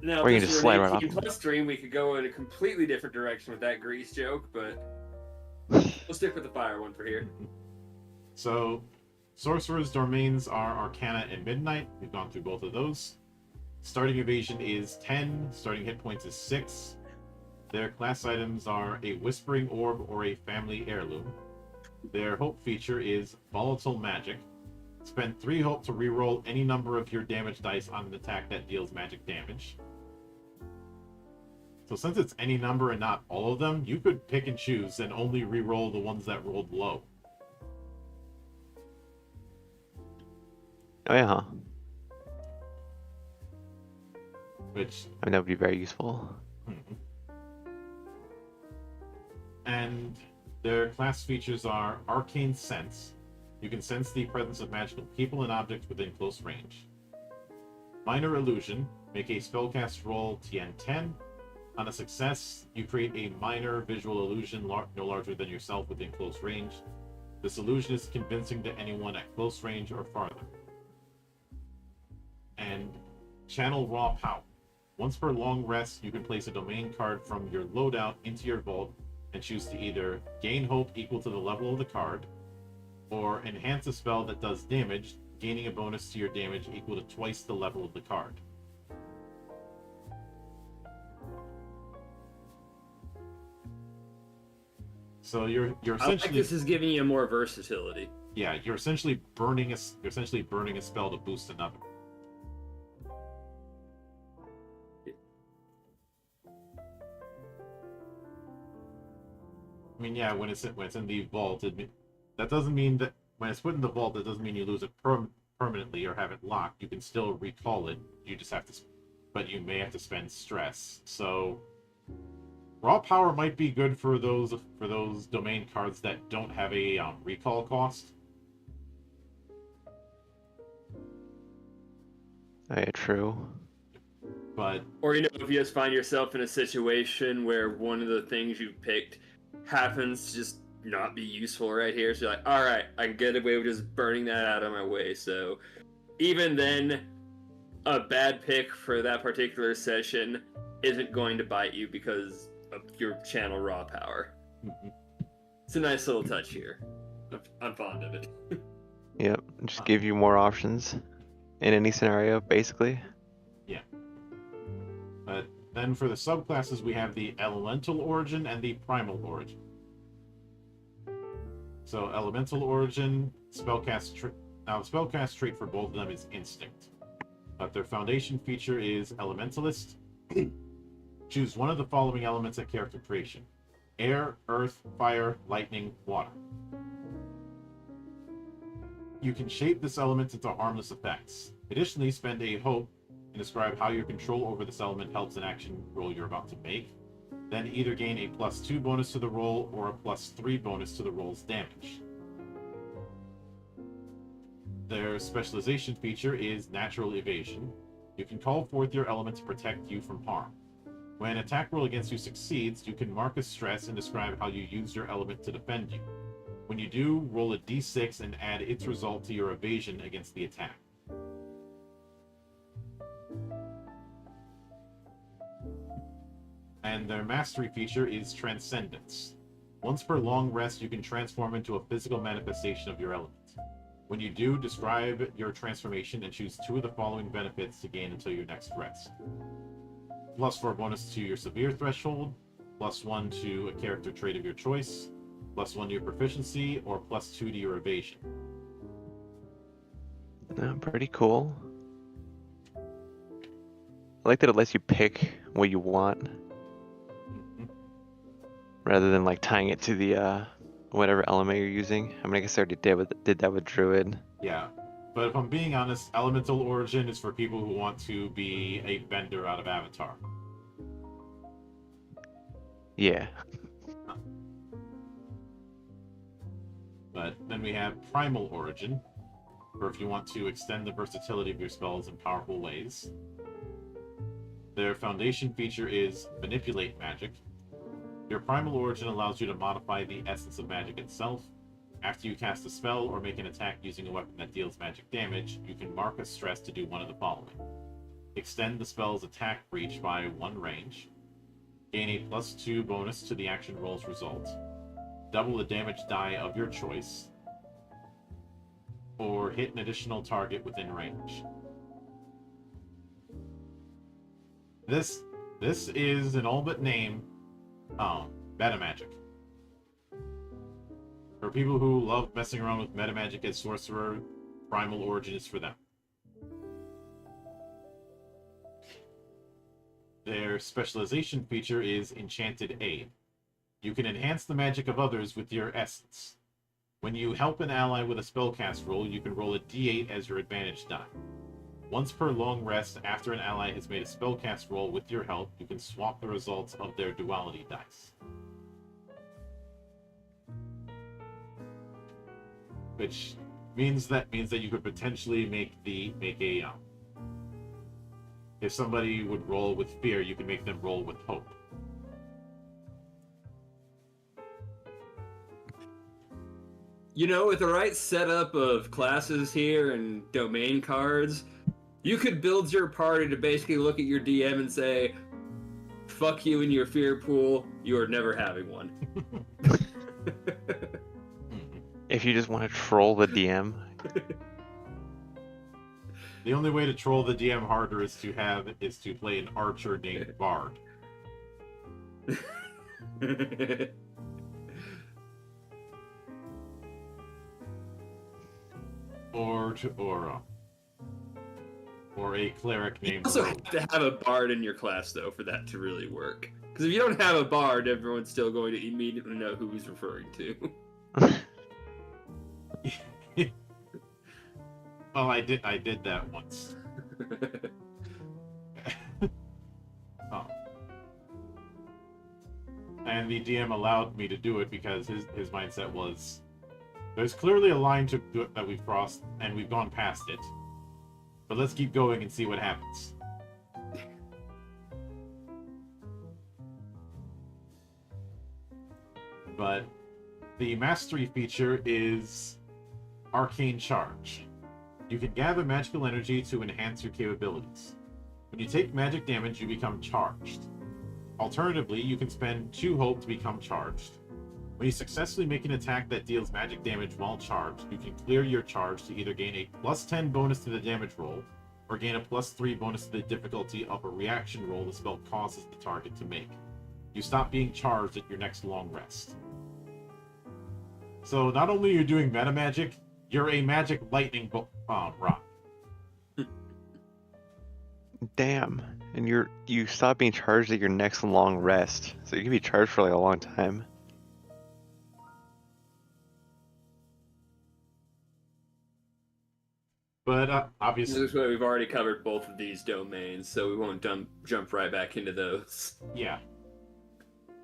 Speaker 2: Now,
Speaker 3: Or you
Speaker 2: if
Speaker 3: can
Speaker 2: this
Speaker 3: just
Speaker 2: were
Speaker 3: slide
Speaker 2: an
Speaker 3: right
Speaker 2: 18
Speaker 3: off.
Speaker 2: plus stream, we could go in a completely different direction with that grease joke, but we'll stick with the fire one for here.
Speaker 1: So, Sorcerer's domains are Arcana and Midnight. We've gone through both of those. Starting evasion is 10. Starting hit points is 6. Their class items are a Whispering Orb or a Family Heirloom. Their hope feature is Volatile Magic. Spend 3 hope to reroll any number of your damage dice on an attack that deals magic damage. So since it's any number and not all of them, you could pick and choose and only reroll the ones that rolled low.
Speaker 3: Oh yeah, huh?
Speaker 1: Which...
Speaker 3: I mean, that would be very useful.
Speaker 1: And their class features are Arcane Sense. You can sense the presence of magical people and objects within close range. Minor illusion. Make a spellcast roll TN10. On a success, you create a minor visual illusion no larger than yourself within close range. This illusion is convincing to anyone at close range or farther. And channel raw power. Once per long rest, you can place a domain card from your loadout into your vault and choose to either gain hope equal to the level of the card, or enhance a spell that does damage, gaining a bonus to your damage equal to twice the level of the card. So you're
Speaker 2: I
Speaker 1: essentially
Speaker 2: like this is giving you more versatility.
Speaker 1: yeah, you're essentially burning a spell to boost another. I mean, yeah, when it's in the vault, that doesn't mean that when it's put in the vault, that doesn't mean you lose it permanently or have it locked. You can still recall it. You just have to, but you may have to spend stress. So raw power might be good for those domain cards that don't have a recall cost.
Speaker 3: Oh, yeah, true.
Speaker 1: But
Speaker 2: Or, if you just find yourself in a situation where one of the things you picked happens to just not be useful right here, so you're like, alright, I can get away with just burning that out of my way. So even then, a bad pick for that particular session isn't going to bite you because of your channel raw power. It's a nice little touch here. I'm fond of it.
Speaker 3: Yep, just give you more options in any scenario, basically.
Speaker 1: yeah. But then for the subclasses, we have the Elemental Origin and the Primal Origin. So Elemental Origin, now the spellcast trait for both of them is Instinct. But their foundation feature is Elementalist. Choose one of the following elements at character creation: air, earth, fire, lightning, water. You can shape this element into harmless effects. Additionally, spend a hope and describe how your control over this element helps an action roll you're about to make. Then either gain a +2 bonus to the roll or a +3 bonus to the roll's damage. Their specialization feature is Natural Evasion. You can call forth your element to protect you from harm. When an attack roll against you succeeds, you can mark a stress and describe how you use your element to defend you. When you do, roll a d6 and add its result to your evasion against the attack. And their mastery feature is Transcendence. Once per long rest, you can transform into a physical manifestation of your element. When you do, describe your transformation and choose 2 of the following benefits to gain until your next rest. +4 bonus to your severe threshold, +1 to a character trait of your choice, +1 to your proficiency, or +2 to your evasion.
Speaker 3: Pretty cool. I like that it lets you pick what you want rather than like tying it to the whatever element you're using. I mean, I guess I already did that with Druid.
Speaker 1: Yeah, but if I'm being honest, Elemental Origin is for people who want to be a bender out of Avatar.
Speaker 3: Yeah.
Speaker 1: But then we have Primal Origin, for if you want to extend the versatility of your spells in powerful ways. Their foundation feature is Manipulate Magic. Your Primal Origin allows you to modify the essence of magic itself. After you cast a spell or make an attack using a weapon that deals magic damage, you can mark a stress to do one of the following. Extend the spell's attack reach by 1 range. Gain a +2 bonus to the action roll's result. Double the damage die of your choice. Or hit an additional target within range. This is in all but name meta magic. For people who love messing around with meta magic as sorcerer, Primal Origin is for them. Their specialization feature is Enchanted Aid. You can enhance the magic of others with your essence. When you help an ally with a spellcast roll, you can roll a d8 as your advantage die. Once per long rest, after an ally has made a spellcast roll with your help, you can swap the results of their duality dice. Which means that you could potentially make a if somebody would roll with fear, you can make them roll with hope.
Speaker 2: You know, with the right setup of classes here and domain cards, you could build your party to basically look at your DM and say, fuck you and your fear pool, you are never having one.
Speaker 3: If you just want to troll the DM.
Speaker 1: The only way to troll the DM harder is to play an archer named Bard. Or a cleric
Speaker 2: You
Speaker 1: named
Speaker 2: also
Speaker 1: Rogue.
Speaker 2: have to have a bard in your class, though, for that to really work. Because if you don't have a bard, everyone's still going to immediately know who he's referring to.
Speaker 1: Well, I did that once. Oh. And the DM allowed me to do it because his mindset was, there's clearly a line that we've crossed, and we've gone past it. But let's keep going and see what happens. But the mastery feature is Arcane Charge. You can gather magical energy to enhance your capabilities. When you take magic damage, you become charged. Alternatively, you can spend 2 hope to become charged. When you successfully make an attack that deals magic damage while charged, you can clear your charge to either gain a +10 bonus to the damage roll, or gain a +3 bonus to the difficulty of a reaction roll the spell causes the target to make. You stop being charged at your next long rest. So not only are you doing meta magic, you're a magic lightning rod.
Speaker 3: Damn. And you stop being charged at your next long rest. So you can be charged for like a long time.
Speaker 1: But obviously,
Speaker 2: This way, we've already covered both of these domains, so we won't jump right back into those.
Speaker 1: yeah.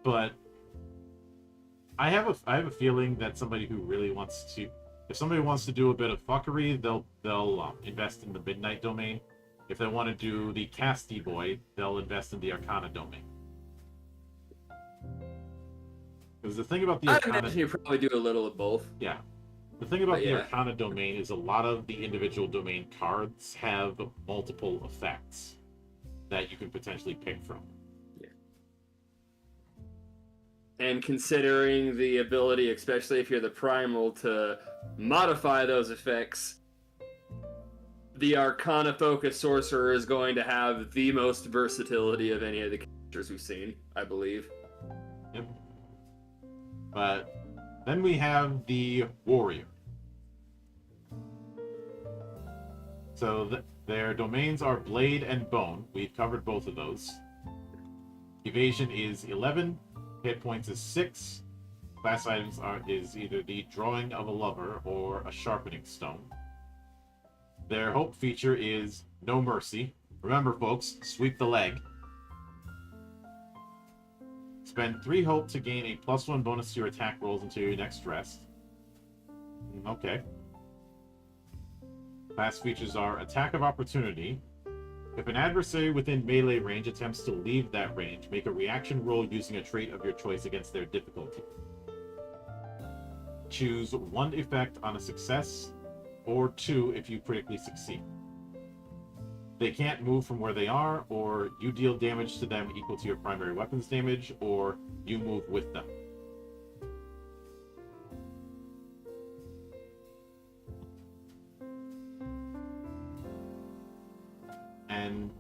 Speaker 1: But I have a feeling that somebody who really wants to, if somebody wants to do a bit of fuckery, they'll invest in the Midnight domain. If they want to do the Casty Boy, they'll invest in the Arcana domain. Because the thing about the
Speaker 2: I
Speaker 1: Arcana,
Speaker 2: imagine you probably do a little of both.
Speaker 1: yeah, the thing about
Speaker 2: But
Speaker 1: the
Speaker 2: yeah.
Speaker 1: Arcana domain is a lot of the individual domain cards have multiple effects that you can potentially pick from.
Speaker 2: And considering the ability, especially if you're the primal, to modify those effects, the Arcana-focused sorcerer is going to have the most versatility of any of the characters we've seen, I believe.
Speaker 1: Yep. But then we have the warrior. So their domains are blade and bone. We've covered both of those. Evasion is 11. Hit points is 6. Class items is either the drawing of a lover or a sharpening stone. Their hope feature is no mercy. Remember, folks, sweep the leg. Spend 3 hope to gain a +1 bonus to your attack rolls until your next rest. Okay. Class features are attack of opportunity. If an adversary within melee range attempts to leave that range, make a reaction roll using a trait of your choice against their difficulty. Choose 1 effect on a success, or 2 if you critically succeed. They can't move from where they are, or you deal damage to them equal to your primary weapon's damage, or you move with them. And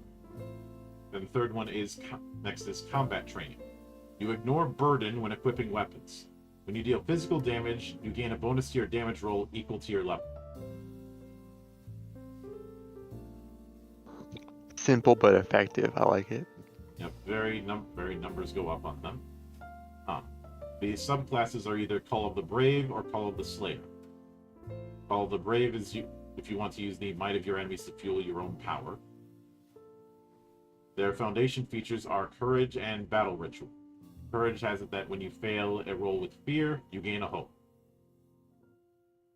Speaker 1: then the third one is next is combat training. You ignore burden when equipping weapons. When you deal physical damage, you gain a bonus to your damage roll equal to your level.
Speaker 3: Simple but effective. I like it.
Speaker 1: Yep, very numbers go up on them. The subclasses are either Call of the Brave or Call of the Slayer. Call of the Brave is if you want to use the might of your enemies to fuel your own power. Their foundation features are Courage and Battle Ritual. Courage has it that when you fail a roll with fear, you gain a hope.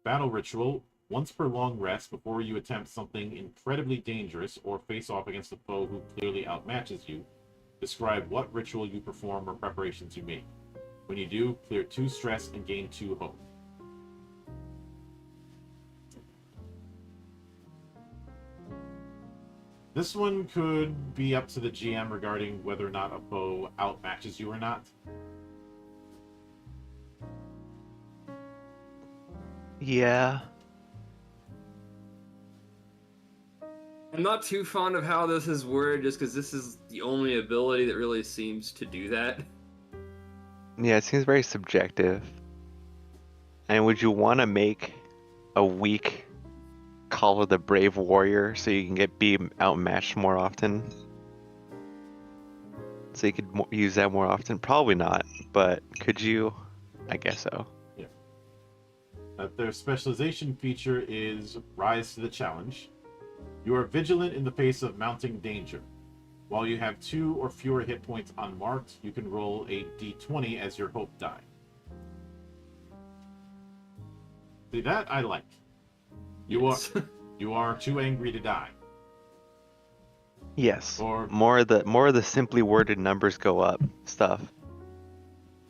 Speaker 1: Battle Ritual Once per long rest before you attempt something incredibly dangerous or face off against a foe who clearly outmatches you, describe what ritual you perform or preparations you make. When you do, clear 2 stress and gain 2 hope. This one could be up to the GM regarding whether or not a foe outmatches you or not.
Speaker 3: Yeah.
Speaker 2: I'm not too fond of how this is worded, just because this is the only ability that really seems to do that.
Speaker 3: Yeah, it seems very subjective. And would you want to make a weak Call of the Brave Warrior so you can be outmatched more often? So you could use that more often? Probably not, but could you? I guess so.
Speaker 1: Yeah. Their specialization feature is Rise to the Challenge. You are vigilant in the face of mounting danger. While you have 2 or fewer hit points unmarked, you can roll a d20 as your hope die. See, that I like.
Speaker 2: Yes.
Speaker 1: You are too angry to die.
Speaker 3: Yes.
Speaker 1: Or
Speaker 3: More of the simply worded numbers go up stuff.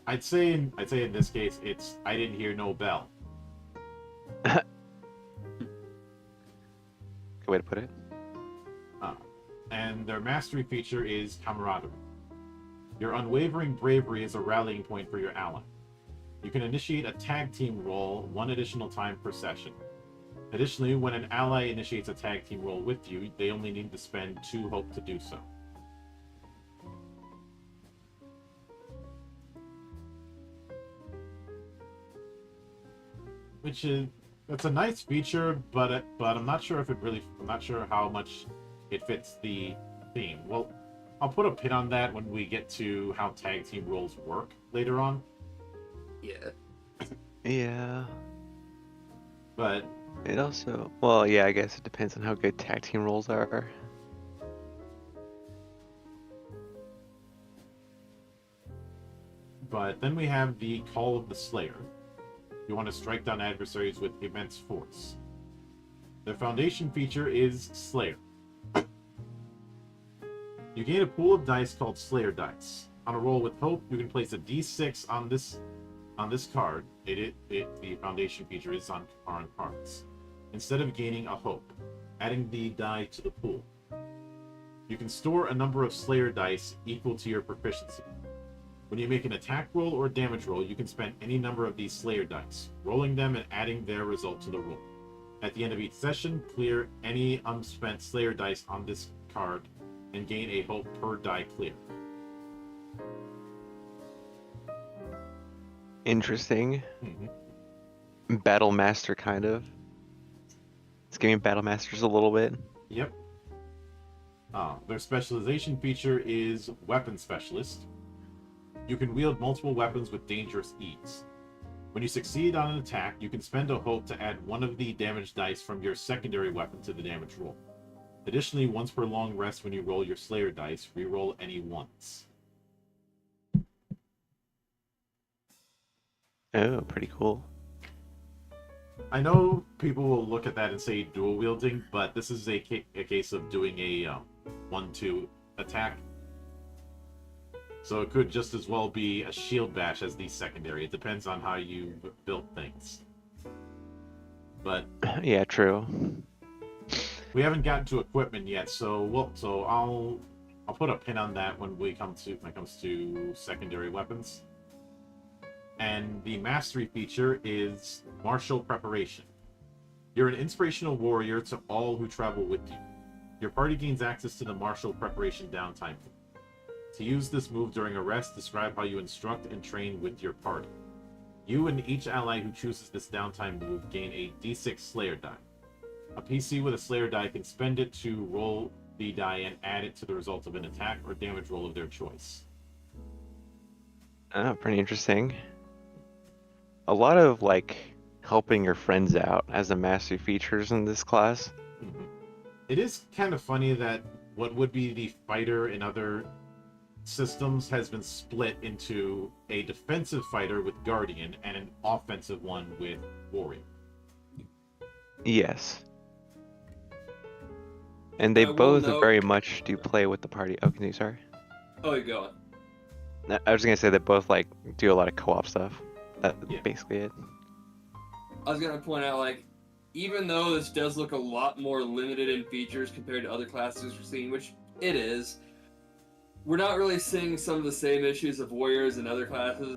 Speaker 1: I'd say in this case it's I didn't hear no bell.
Speaker 3: Good way to put it.
Speaker 1: And their mastery feature is camaraderie. Your unwavering bravery is a rallying point for your ally. You can initiate a tag team roll 1 additional time per session. Additionally, when an ally initiates a tag team roll with you, they only need to spend 2 hope to do so. That's a nice feature, but I'm not sure I'm not sure how much it fits the theme. Well, I'll put a pin on that when we get to how tag team roles work later on.
Speaker 2: Yeah.
Speaker 3: Yeah.
Speaker 1: But
Speaker 3: It also, well, yeah, I guess it depends on how good tag team roles are.
Speaker 1: then we have the Call of the Slayer. You want to strike down adversaries with immense force. Their foundation feature is Slayer. You gain a pool of dice called Slayer dice. On a roll with hope, you can place a d6 on this card. The foundation feature is on cards. Instead of gaining a hope, adding the die to the pool. You can store a number of Slayer dice equal to your proficiency. When you make an attack roll or damage roll, you can spend any number of these Slayer dice, rolling them and adding their result to the roll. At the end of each session, clear any unspent Slayer dice on this card and gain a hope per die clear.
Speaker 3: Interesting.
Speaker 1: Mm-hmm.
Speaker 3: Battle Master, kind of. It's giving Battle Masters a little bit.
Speaker 1: Yep. Their specialization feature is Weapon Specialist. You can wield multiple weapons with dangerous ease. When you succeed on an attack, you can spend a hope to add 1 of the damage dice from your secondary weapon to the damage roll. Additionally, once per long rest when you roll your Slayer dice, reroll any once.
Speaker 3: Oh, pretty cool.
Speaker 1: I know people will look at that and say dual wielding, but this is a case of doing a 1-2 attack. So it could just as well be a shield bash as the secondary. It depends on how you build things. But
Speaker 3: yeah, true.
Speaker 1: we haven't gotten to equipment yet, so I'll put a pin on that when it comes to secondary weapons. And the mastery feature is martial preparation. You're an inspirational warrior to all who travel with you. Your party gains access to the martial preparation downtime. To use this move during a rest, describe how you instruct and train with your party. You and each ally who chooses this downtime move gain a d6 Slayer die. A PC with a Slayer die can spend it to roll the die and add it to the result of an attack or damage roll of their choice.
Speaker 3: Oh, pretty interesting. A lot of, like, helping your friends out as the mastery features in this class.
Speaker 1: Mm-hmm. It is kind of funny that what would be the fighter in other systems has been split into a defensive fighter with Guardian and an offensive one with Warrior.
Speaker 3: Yes. And they
Speaker 2: I will
Speaker 3: both
Speaker 2: note-
Speaker 3: very much do play with the party. Oh, can you, sorry?
Speaker 2: Oh, you go on.
Speaker 3: I was gonna say they both like do a lot of co-op stuff. That's
Speaker 1: Yeah.
Speaker 3: basically it.
Speaker 2: I was gonna point out, like, even though this does look a lot more limited in features compared to other classes we're seeing, which it is, we're not really seeing some of the same issues of warriors and other classes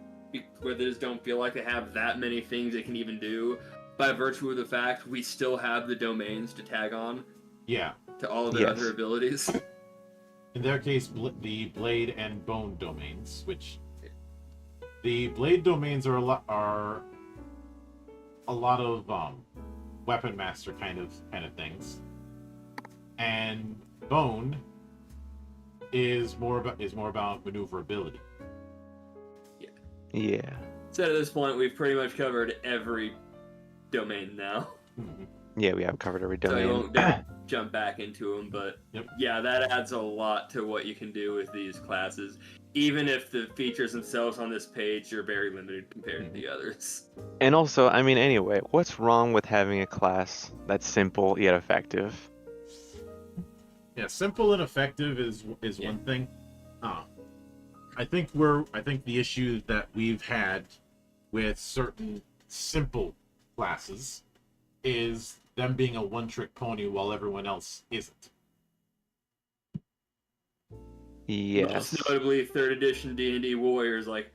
Speaker 2: where they just don't feel like they have that many things they can even do. By virtue of the fact we still have the domains to tag on
Speaker 1: Yeah.
Speaker 2: to all of their
Speaker 3: Yes.
Speaker 2: other abilities.
Speaker 1: In their case, the blade and bone domains, which the blade domains are a lot of weapon master kind of things, and bone is more about maneuverability.
Speaker 3: Yeah.
Speaker 2: So at this point, we've pretty much covered every domain now.
Speaker 1: Mhm.
Speaker 3: Yeah, we have covered every
Speaker 2: So we
Speaker 3: domain.
Speaker 2: won't jump back into them, but
Speaker 1: Yep.
Speaker 2: yeah, that adds a lot to what you can do with these classes, even if the features themselves on this page are very limited compared to the others.
Speaker 3: And also, I mean, anyway, what's wrong with having a class that's simple yet effective?
Speaker 1: Yeah, simple and effective is
Speaker 2: Yeah.
Speaker 1: one thing. I think the issue that we've had with certain simple classes is them being a one-trick pony while everyone else isn't.
Speaker 3: Yes.
Speaker 2: Most notably, 3rd edition D&D Warriors, like,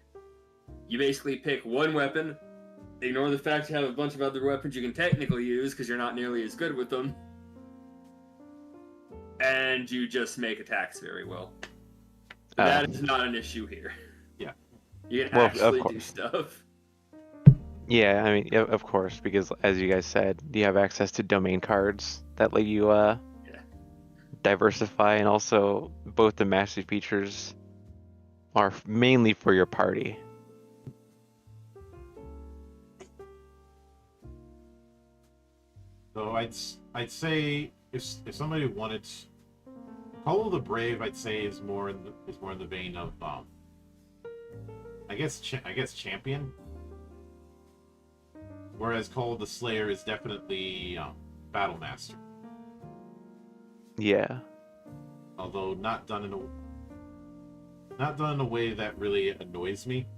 Speaker 2: you basically pick one weapon, ignore the fact you have a bunch of other weapons you can technically use because you're not nearly as good with them, and you just make attacks very well. That is not an issue here.
Speaker 1: Yeah.
Speaker 2: You can
Speaker 3: Well, of
Speaker 2: actually do
Speaker 3: course.
Speaker 2: stuff.
Speaker 3: Yeah, I mean, yeah, of course, because as you guys said, you have access to domain cards that let you diversify, and also both the mastery features are mainly for your party.
Speaker 1: So I'd say if somebody wanted Call of the Brave, I'd say is more in the vein of I guess champion. Whereas Call of the Slayer is definitely battle master.
Speaker 3: Yeah.
Speaker 1: Although not done in a way that really annoys me.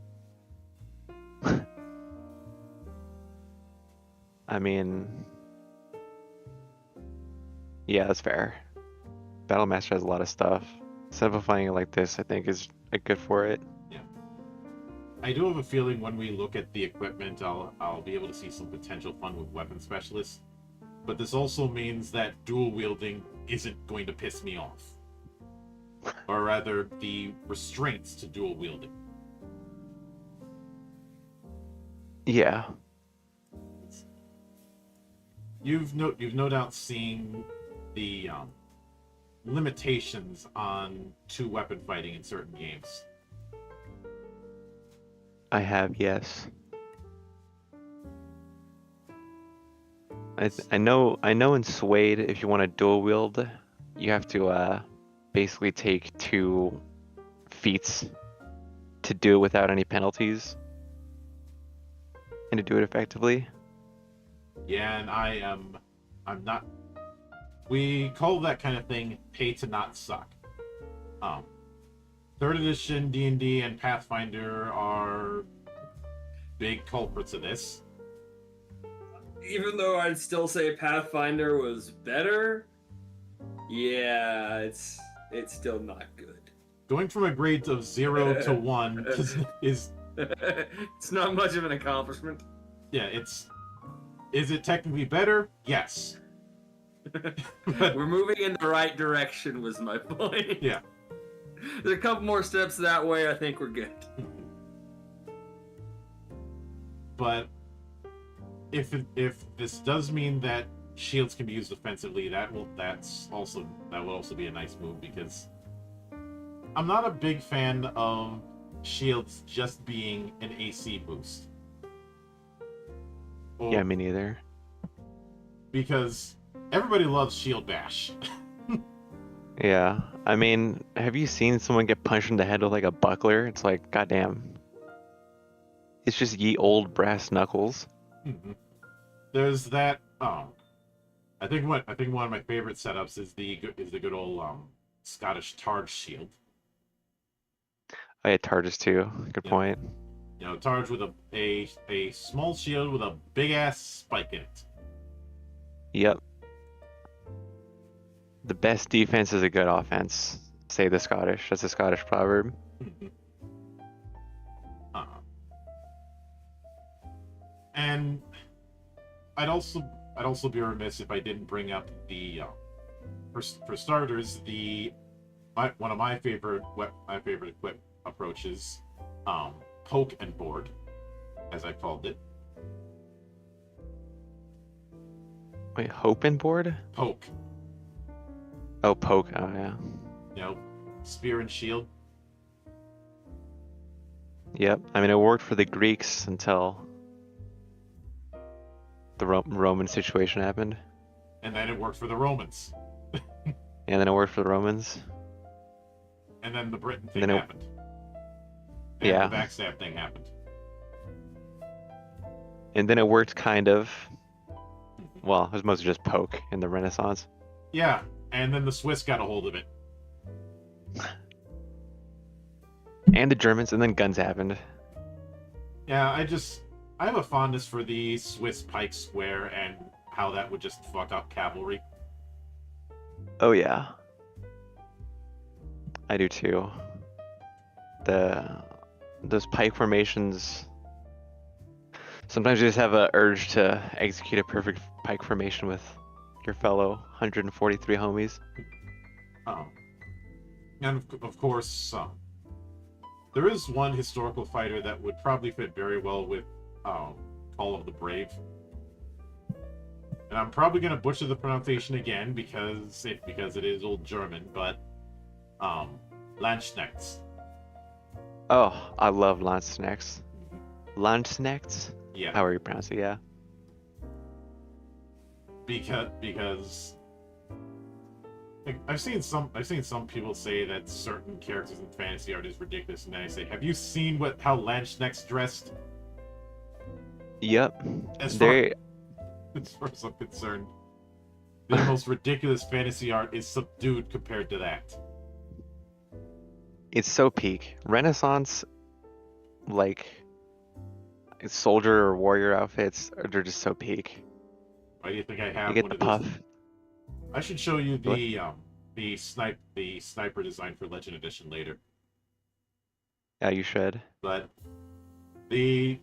Speaker 3: I mean, yeah, that's fair. Battlemaster has a lot of stuff. Simplifying it like this, I think, is good for it.
Speaker 1: I do have a feeling when we look at the equipment, I'll be able to see some potential fun with weapon specialists. But this also means that dual wielding isn't going to piss me off. Or rather, the restraints to dual wielding.
Speaker 3: Yeah.
Speaker 1: You've no doubt seen the limitations on two weapon fighting in certain games.
Speaker 3: I have, yes. I know in Suede, if you want to dual wield, you have to basically take 2 feats to do it without any penalties and to do it effectively.
Speaker 1: Yeah, and I'm not. We call that kind of thing pay to not suck. 3rd edition D&D and Pathfinder are big culprits of this.
Speaker 2: Even though I'd still say Pathfinder was better, yeah, it's still not good.
Speaker 1: Going from a grade of 0 to 1 is
Speaker 2: It's not much of an accomplishment.
Speaker 1: yeah, is it technically better? Yes. But
Speaker 2: We're moving in the right direction was my point.
Speaker 1: yeah.
Speaker 2: There's a couple more steps that way, I think we're good.
Speaker 1: But if this does mean that shields can be used offensively, that will also be a nice move, because I'm not a big fan of shields just being an AC boost.
Speaker 3: Yeah, me neither.
Speaker 1: Because everybody loves shield bash.
Speaker 3: Yeah, I mean, have you seen someone get punched in the head with like a buckler? It's like, goddamn. It's just ye old brass knuckles.
Speaker 1: There's that I think one of my favorite setups is the good old Scottish Targe shield.
Speaker 3: I had Targus too. Good
Speaker 1: Yeah.
Speaker 3: point.
Speaker 1: You know, Targe with a small shield with a big ass spike in it.
Speaker 3: Yep. The best defense is a good offense. Say the Scottish. That's a Scottish proverb.
Speaker 1: uh, and I'd also be remiss if I didn't bring up the for starters one of my favorite equip approaches, poke and board, as I called it.
Speaker 3: Wait, Hope and board?
Speaker 1: Poke,
Speaker 3: Oh, poke. Oh yeah.
Speaker 1: you know, spear and shield.
Speaker 3: Yep. I mean, it worked for the Greeks until the Roman situation happened,
Speaker 1: And then it worked for the Romans.
Speaker 3: and then it worked for the Romans.
Speaker 1: And then the Britain
Speaker 3: And
Speaker 1: thing
Speaker 3: then
Speaker 1: happened. And
Speaker 3: yeah.
Speaker 1: the backstab thing happened.
Speaker 3: And then it worked kind of. Well, it was mostly just poke in the Renaissance.
Speaker 1: Yeah, and then the Swiss got a hold of it.
Speaker 3: And the Germans, and then guns happened.
Speaker 1: Yeah, I have a fondness for the Swiss pike square and how that would just fuck up cavalry.
Speaker 3: Oh yeah. I do too. Those pike formations. Sometimes you just have an urge to execute a perfect pike formation with your fellow 143 homies.
Speaker 1: And of course, there is one historical fighter that would probably fit very well with Call of the Brave. And I'm probably going to butcher the pronunciation again because it is old German, but Landsknechts.
Speaker 3: Oh, I love Landsknechts. Landsknechts?
Speaker 1: Yeah.
Speaker 3: How are you pronounce it? Yeah.
Speaker 1: Because like, I've seen some people say that certain characters in fantasy art is ridiculous, and then I say, have you seen how Landsknechts dressed?
Speaker 3: Yep.
Speaker 1: As far as I'm concerned, the most ridiculous fantasy art is subdued compared to that.
Speaker 3: It's so peak. Renaissance, like, soldier or warrior outfits, they're just so peak.
Speaker 1: Why do you think I have
Speaker 3: You get
Speaker 1: one
Speaker 3: the
Speaker 1: of those?
Speaker 3: puff.
Speaker 1: I should show you the sniper design for Legend Edition later.
Speaker 3: Yeah, you should.
Speaker 1: But the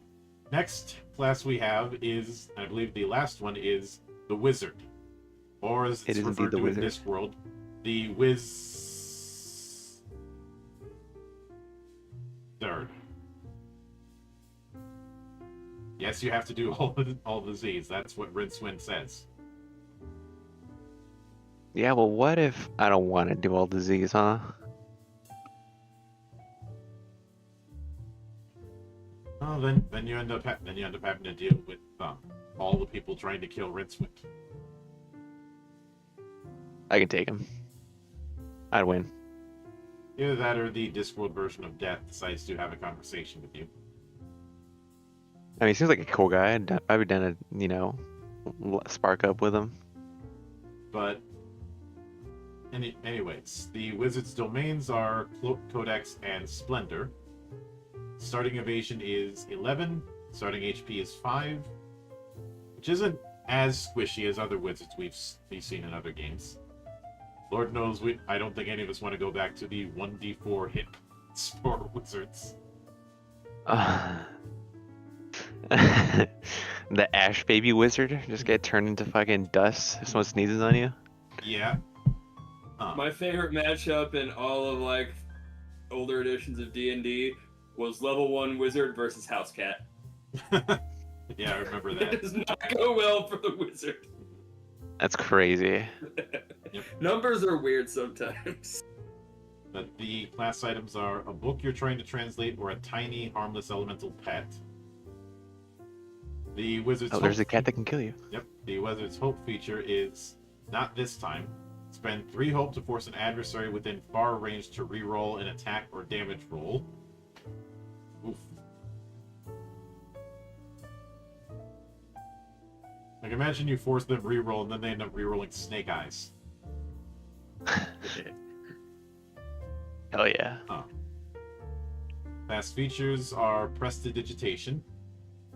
Speaker 1: next class we have is, I believe the last one is the Wizard, or as
Speaker 3: It
Speaker 1: it's
Speaker 3: is indeed
Speaker 1: referred
Speaker 3: the
Speaker 1: to in
Speaker 3: Wizard.
Speaker 1: this world, the Wizard. Yes, you have to do all the Z's. That's what Rincewind says.
Speaker 3: Yeah, well, what if I don't want to do all the Z's, huh?
Speaker 1: Oh, then you end up having to deal with all the people trying to kill Rincewind.
Speaker 3: I can take him. I'd win.
Speaker 1: Either that or the Discworld version of Death decides to have a conversation with you.
Speaker 3: I mean, he seems like a cool guy. I'd be down to, spark up with him.
Speaker 1: But anyways, the Wizard's domains are Codex and Splendor. Starting evasion is 11. Starting HP is 5, which isn't as squishy as other wizards we've seen in other games. Lord knows I don't think any of us want to go back to the 1d4 hit for wizards.
Speaker 3: The Ash Baby Wizard just get turned into fucking dust if someone sneezes on you.
Speaker 1: Yeah.
Speaker 2: My favorite matchup in all of older editions of D&D was level 1 wizard versus house cat.
Speaker 1: Yeah, I remember that.
Speaker 2: It does not go well for the wizard.
Speaker 3: That's crazy.
Speaker 1: Yep.
Speaker 2: Numbers are weird sometimes.
Speaker 1: But the class items are a book you're trying to translate or a tiny, harmless elemental pet. The Wizard's
Speaker 3: There's a cat that can kill you.
Speaker 1: Yep. The Wizard's Hope feature is not this time. Spend 3 hope to force an adversary within far range to reroll an attack or damage roll. Oof. Like, imagine you force them reroll and then they end up rerolling Snake Eyes.
Speaker 3: Hell yeah.
Speaker 1: Fast features are prestidigitation.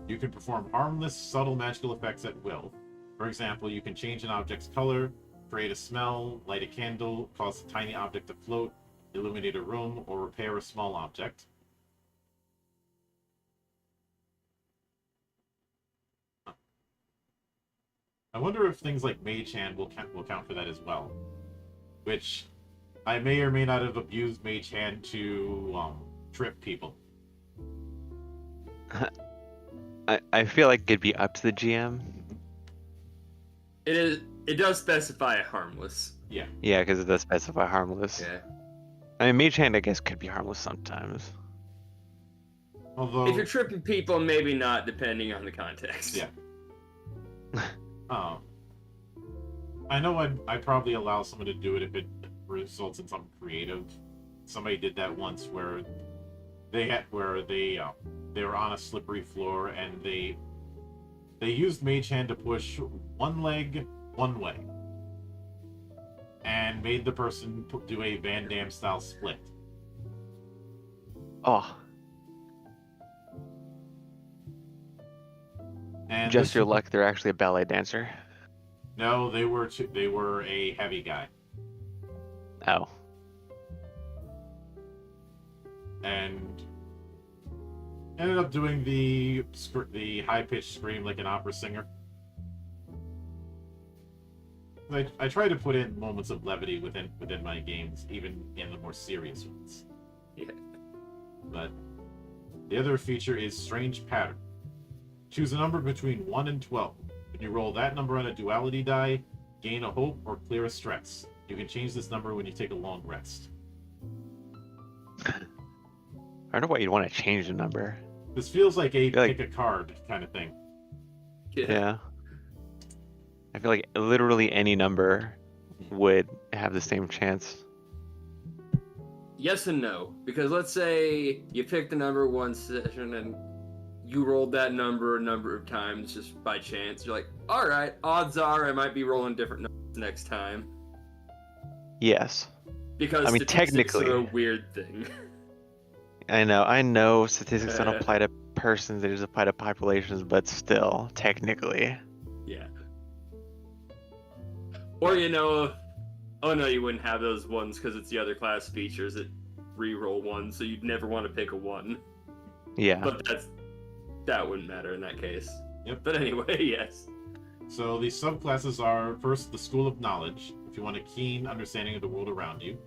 Speaker 1: You can perform harmless, subtle magical effects at will. For example, you can change an object's color, create a smell, light a candle, cause a tiny object to float, illuminate a room, or repair a small object. I wonder if things like Mage Hand will count for that as well. Which I may or may not have abused Mage Hand to trip people.
Speaker 3: I feel like it'd be up to the GM.
Speaker 2: It does specify harmless.
Speaker 1: Yeah.
Speaker 3: Yeah, because it does specify harmless.
Speaker 2: Yeah.
Speaker 3: I mean, Mage Hand, I guess, could be harmless sometimes.
Speaker 1: Although,
Speaker 2: If you're tripping people, maybe not, depending on the context.
Speaker 1: Yeah. I know I'd probably allow someone to do it if it results in something creative. Somebody did that once where they were on a slippery floor and they used Mage Hand to push one leg one way and made the person do a Van Damme style split.
Speaker 3: Oh,
Speaker 1: And
Speaker 3: just
Speaker 1: this-
Speaker 3: your luck, they're actually a ballet dancer.
Speaker 1: No, they were a heavy guy.
Speaker 3: Oh.
Speaker 1: And ended up doing the high-pitched scream like an opera singer. I try to put in moments of levity within my games, even in the more serious ones.
Speaker 2: Yeah.
Speaker 1: But the other feature is Strange Pattern. Choose a number between 1 and 12. When you roll that number on a duality die, gain a hope or clear a stress. You can change this number when you take a long rest.
Speaker 3: I don't know why you'd want to change the number.
Speaker 1: This feels like a
Speaker 3: feel like-
Speaker 1: pick a card kind of thing.
Speaker 3: Yeah. I feel like literally any number would have the same chance.
Speaker 2: Yes and no, because let's say you picked the number one session and you rolled that number a number of times just by chance. You're like, all right, odds are I might be rolling different numbers next time.
Speaker 3: Yes.
Speaker 2: Because
Speaker 3: I mean,
Speaker 2: statistics
Speaker 3: technically.
Speaker 2: are a weird thing.
Speaker 3: I know statistics don't apply to persons, they just apply to populations, but still, technically.
Speaker 2: Yeah. Or oh no, you wouldn't have those ones because it's the other class features that re-roll one, so you'd never want to pick a one.
Speaker 3: Yeah.
Speaker 2: But that wouldn't matter in that case.
Speaker 1: Yep.
Speaker 2: But anyway, yes.
Speaker 1: So these subclasses are, first, the School of Knowledge, if you want a keen understanding of the world around you.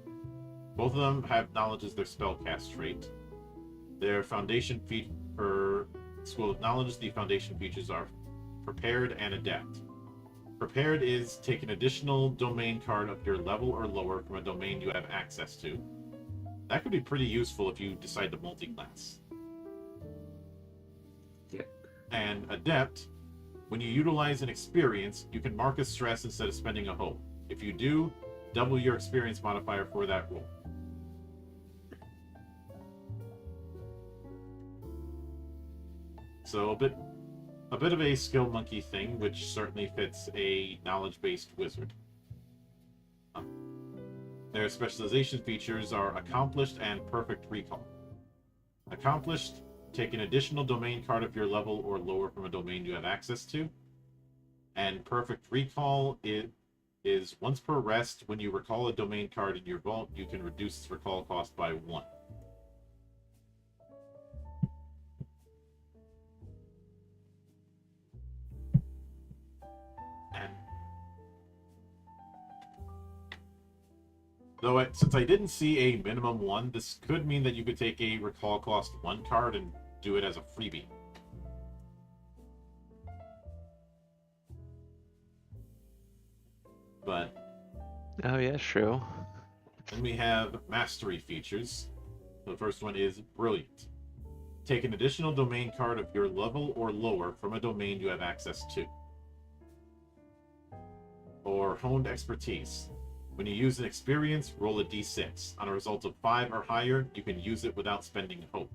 Speaker 1: Both of them have knowledge as their spellcast trait. Their foundation for School of Knowledge, the foundation features are Prepared and Adept. Prepared is take an additional domain card of your level or lower from a domain you have access to. That could be pretty useful if you decide to multi-class.
Speaker 2: Yeah.
Speaker 1: And Adept, when you utilize an experience, you can mark a stress instead of spending a hope. If you do, double your experience modifier for that roll. So a bit of a skill monkey thing, which certainly fits a knowledge-based wizard. Their specialization features are Accomplished and Perfect Recall. Accomplished, take an additional domain card of your level or lower from a domain you have access to. And Perfect Recall is once per rest, when you recall a domain card in your vault, you can reduce its recall cost by 1. And since I didn't see a minimum 1, this could mean that you could take a recall cost 1 card and do it as a freebie. But
Speaker 3: Oh yeah, true.
Speaker 1: then we have mastery features. The first one is Brilliant. Take an additional domain card of your level or lower from a domain you have access to. Or Honed Expertise. When you use an experience, roll a d6. On a result of 5 or higher, you can use it without spending hope.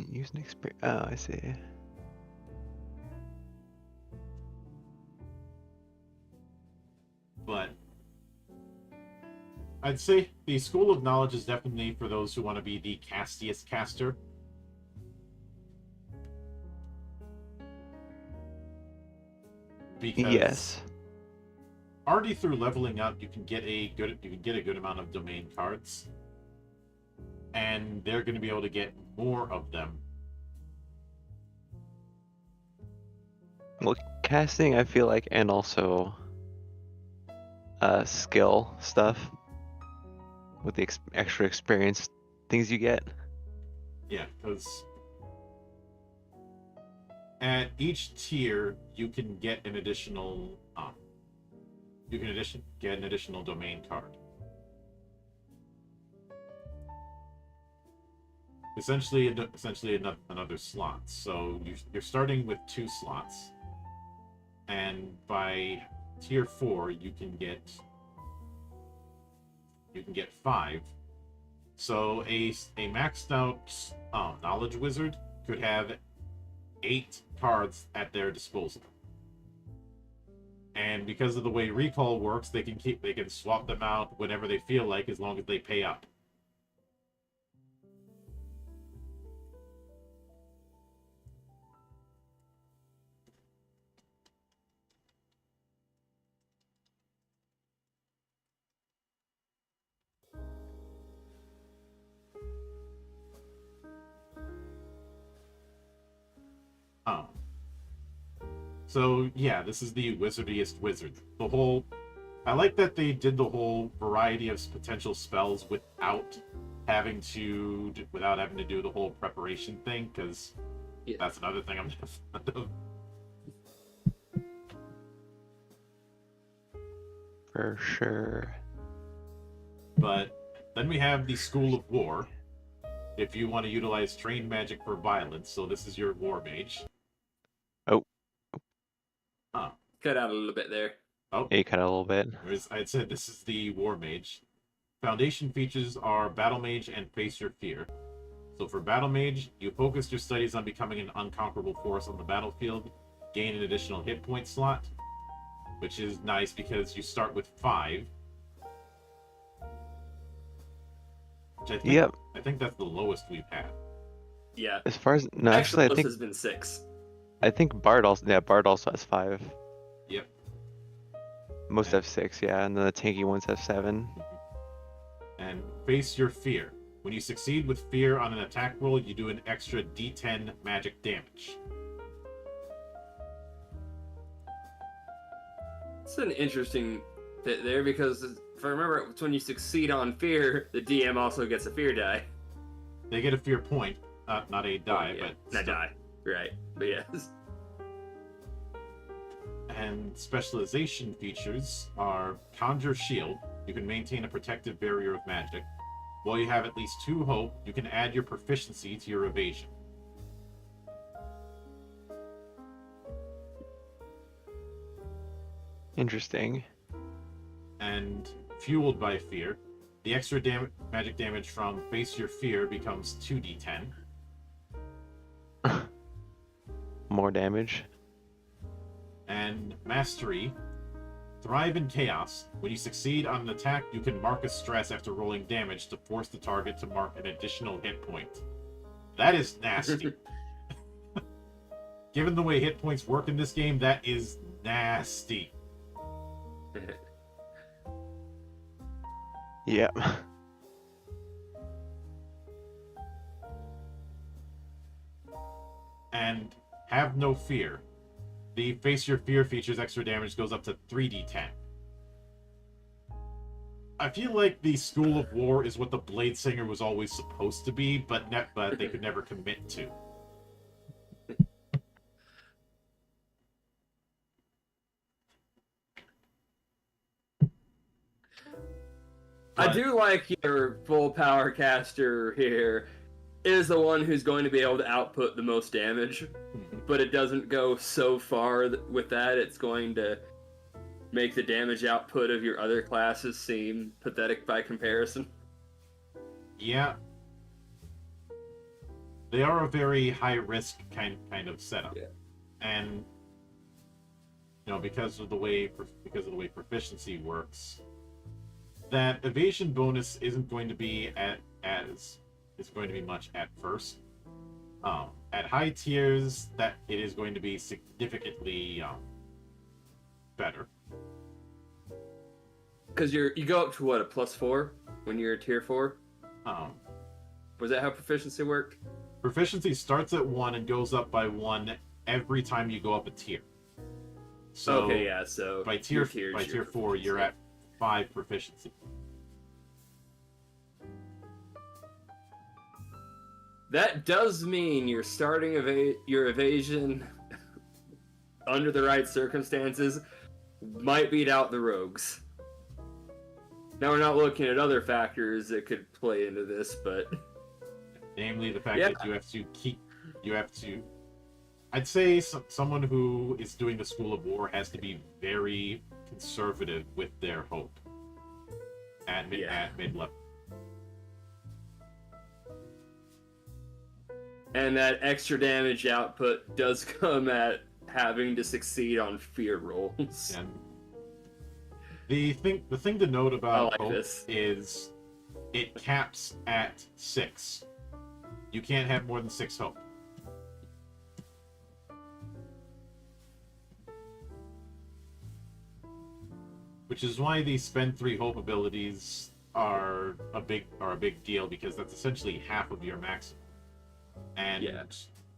Speaker 3: Use an experience. Oh, I see.
Speaker 1: But I'd say the School of Knowledge is definitely for those who want to be the castiest caster. Because
Speaker 3: Yes.
Speaker 1: already through leveling up, you can get a good amount of domain cards, and they're going to be able to get more of them.
Speaker 3: Well, casting, I feel like, and also skill stuff with the extra experience things you get.
Speaker 1: Yeah, because at each tier you can get an additional get an additional domain card. Essentially another slot. So you're starting with 2 slots, and by tier 4 you can get 5. So a maxed out knowledge wizard could have 8 cards at their disposal. And because of the way recall works, they can swap them out whenever they feel like, as long as they pay up. Oh. So yeah, this is the wizardiest wizard. I like that they did the whole variety of potential spells without having to do the whole preparation thing, because that's another thing I'm not fond of.
Speaker 3: For sure.
Speaker 1: But then we have the School of War. If you want to utilize trained magic for violence, so this is your war mage.
Speaker 3: Oh.
Speaker 2: Cut out a little bit there.
Speaker 1: Oh,
Speaker 3: Yeah, you cut out a little bit.
Speaker 1: I said this is the war mage. Foundation features are Battle Mage and Face Your Fear. So for Battle Mage, you focus your studies on becoming an unconquerable force on the battlefield, gain an additional hit point slot, which is nice because you start with 5. Which I think that's the lowest we've had.
Speaker 2: Yeah.
Speaker 3: As far as no,
Speaker 2: Actually,
Speaker 3: I
Speaker 2: this
Speaker 3: think
Speaker 2: has been 6.
Speaker 3: I think Bard also has 5.
Speaker 1: Yep.
Speaker 3: Most have 6, yeah, and then the tanky ones have 7.
Speaker 1: And Face Your Fear. When you succeed with Fear on an attack roll, you do an extra D10 magic damage.
Speaker 2: It's an interesting bit there, because if I remember, it's when you succeed on Fear, the DM also gets a Fear die.
Speaker 1: They get a Fear point, not a die,
Speaker 2: yeah.
Speaker 1: but
Speaker 2: Not die, right? But yes.
Speaker 1: And specialization features are Conjure Shield. You can maintain a protective barrier of magic. While you have at least 2 hope, you can add your proficiency to your evasion.
Speaker 3: Interesting.
Speaker 1: And fueled by Fear, the extra magic damage from Face Your Fear becomes 2d10.
Speaker 3: More damage.
Speaker 1: And Mastery. Thrive in Chaos. When you succeed on an attack, you can mark a stress after rolling damage to force the target to mark an additional hit point. That is nasty. Given the way hit points work in this game, that is nasty.
Speaker 3: Yep.
Speaker 1: And Have No Fear. The Face Your Fear feature's extra damage goes up to 3d10. I feel like the School of War is what the Blade Singer was always supposed to be, but they could never commit to.
Speaker 2: I do like your full power caster here is the one who's going to be able to output the most damage, but it doesn't go so far with that. It's going to make the damage output of your other classes seem pathetic by comparison.
Speaker 1: Yeah. They are a very high risk kind of setup.
Speaker 2: Yeah.
Speaker 1: And because of the way proficiency works, that evasion bonus isn't going to be much at first. At high tiers, that it is going to be significantly better.
Speaker 2: Because you go up to what, a +4 when you're a tier 4? Was that how proficiency worked?
Speaker 1: Proficiency starts at 1 and goes up by 1 every time you go up a tier. So
Speaker 2: okay, yeah. So
Speaker 1: by tier 4, you're at 5 proficiency.
Speaker 2: That does mean you're starting your evasion under the right circumstances might beat out the rogues. Now we're not looking at other factors that could play into this, but
Speaker 1: namely the fact that I'd say someone who is doing the School of War has to be very conservative with their hope at mid-level.
Speaker 2: And that extra damage output does come at having to succeed on fear rolls.
Speaker 1: And the thing to note about hope
Speaker 2: this
Speaker 1: is it caps at 6. You can't have more than 6 hope. Which is why these spend 3 hope abilities are a big deal, because that's essentially half of your maximum. And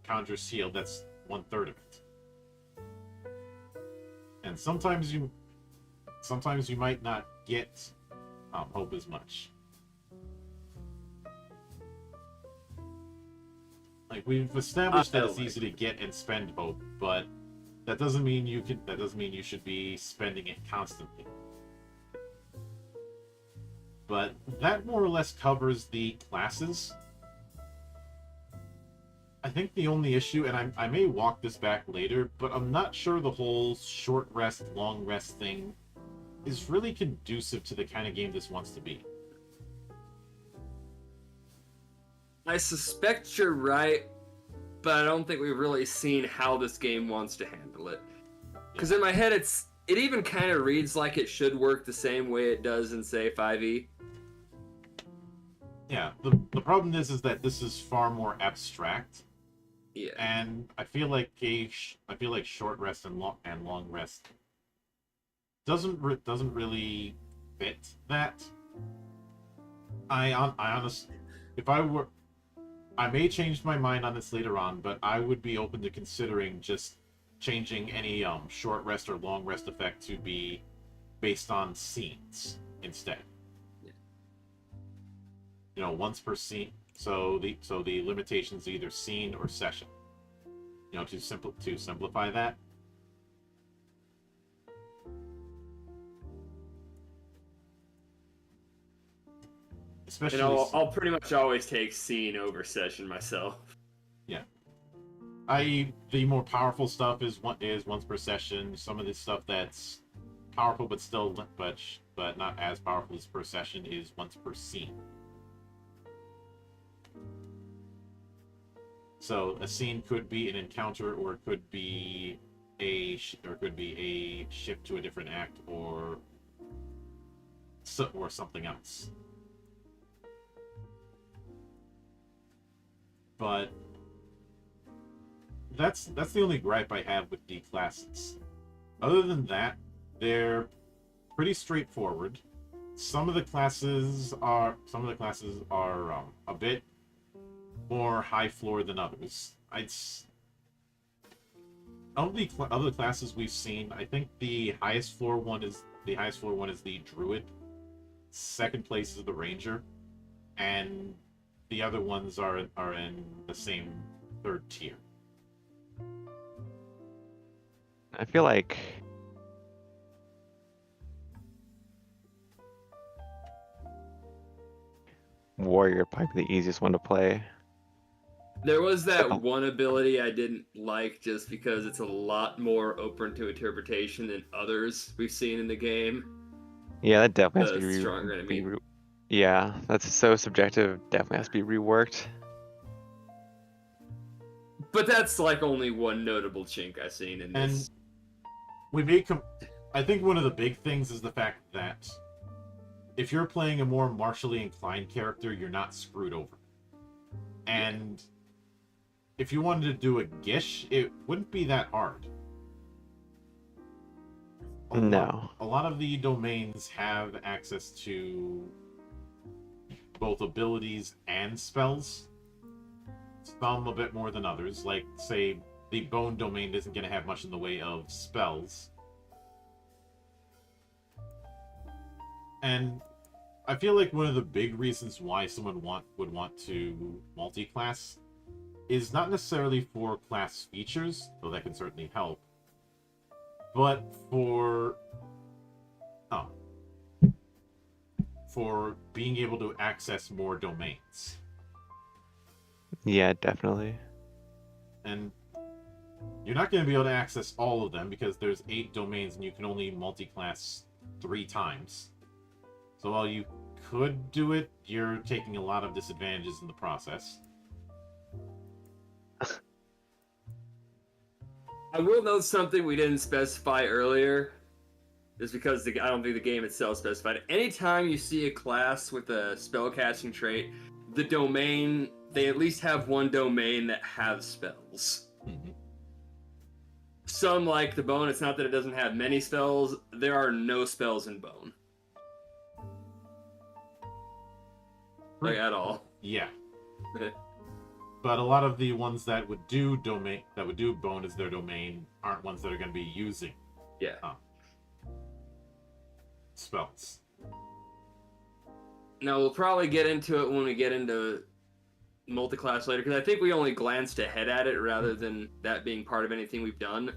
Speaker 1: Conjure Seal, that's 1/3 of it. And sometimes you might not get hope as much. Like, we've established that it's easy to get and spend hope, but that doesn't mean you should be spending it constantly. But that more or less covers the classes. I think the only issue, and I may walk this back later, but I'm not sure the whole short rest, long rest thing is really conducive to the kind of game this wants to be.
Speaker 2: I suspect you're right, but I don't think we've really seen how this game wants to handle it. Because in my head, it even kind of reads like it should work the same way it does in, say, 5e.
Speaker 1: Yeah, the problem is that this is far more abstract.
Speaker 2: Yeah.
Speaker 1: And I feel like short rest and long rest doesn't really fit that. I honestly, I may change my mind on this later on, but I would be open to considering just changing any short rest or long rest effect to be based on scenes instead. Yeah. Once per scene. So the limitation's either scene or session. To simplify that. Especially,
Speaker 2: I'll pretty much always take scene over session myself.
Speaker 1: Yeah. The more powerful stuff is once per session. Some of the stuff that's powerful but not as powerful as per session is once per scene. So a scene could be an encounter, or it could be a shift to a different act, or something else. But that's the only gripe I have with the classes. Other than that, they're pretty straightforward. Some of the classes are a bit more high floor than others. Of the other classes we've seen, I think the highest floor one is the Druid. Second place is the Ranger, and the other ones are in the same 3rd tier.
Speaker 3: I feel like Warrior might be the easiest one to play.
Speaker 2: There was that one ability I didn't like just because it's a lot more open to interpretation than others we've seen in the game.
Speaker 3: Yeah, that definitely has to be
Speaker 2: stronger enemy.
Speaker 3: Yeah, that's so subjective. Definitely has to be reworked.
Speaker 2: But that's like only one notable chink I've seen in this.
Speaker 1: we may com- I think one of the big things is the fact that if you're playing a more martially inclined character, you're not screwed over. And if you wanted to do a Gish, it wouldn't be that hard.
Speaker 3: No.
Speaker 1: A lot of the domains have access to both abilities and spells. Some a bit more than others. Like, say, the Bone domain isn't going to have much in the way of spells. And I feel like one of the big reasons why someone would want to multi-class is not necessarily for class features, though that can certainly help, but for being able to access more domains.
Speaker 3: Yeah, definitely.
Speaker 1: And you're not going to be able to access all of them because there's 8 domains and you can only multi-class 3 times. So while you could do it, you're taking a lot of disadvantages in the process.
Speaker 2: I will note something we didn't specify earlier, just because I don't think the game itself specified it. Anytime you see a class with a spellcasting trait, the domain, they at least have one domain that has spells.
Speaker 1: Mm-hmm.
Speaker 2: Some, like the Bone, it's not that it doesn't have many spells, there are no spells in Bone. Like, at all.
Speaker 1: Yeah. But a lot of the ones that would do Bone as their domain aren't ones that are going to be using spells.
Speaker 2: Now, we'll probably get into it when we get into multi-class later, because I think we only glanced ahead at it rather than that being part of anything we've done,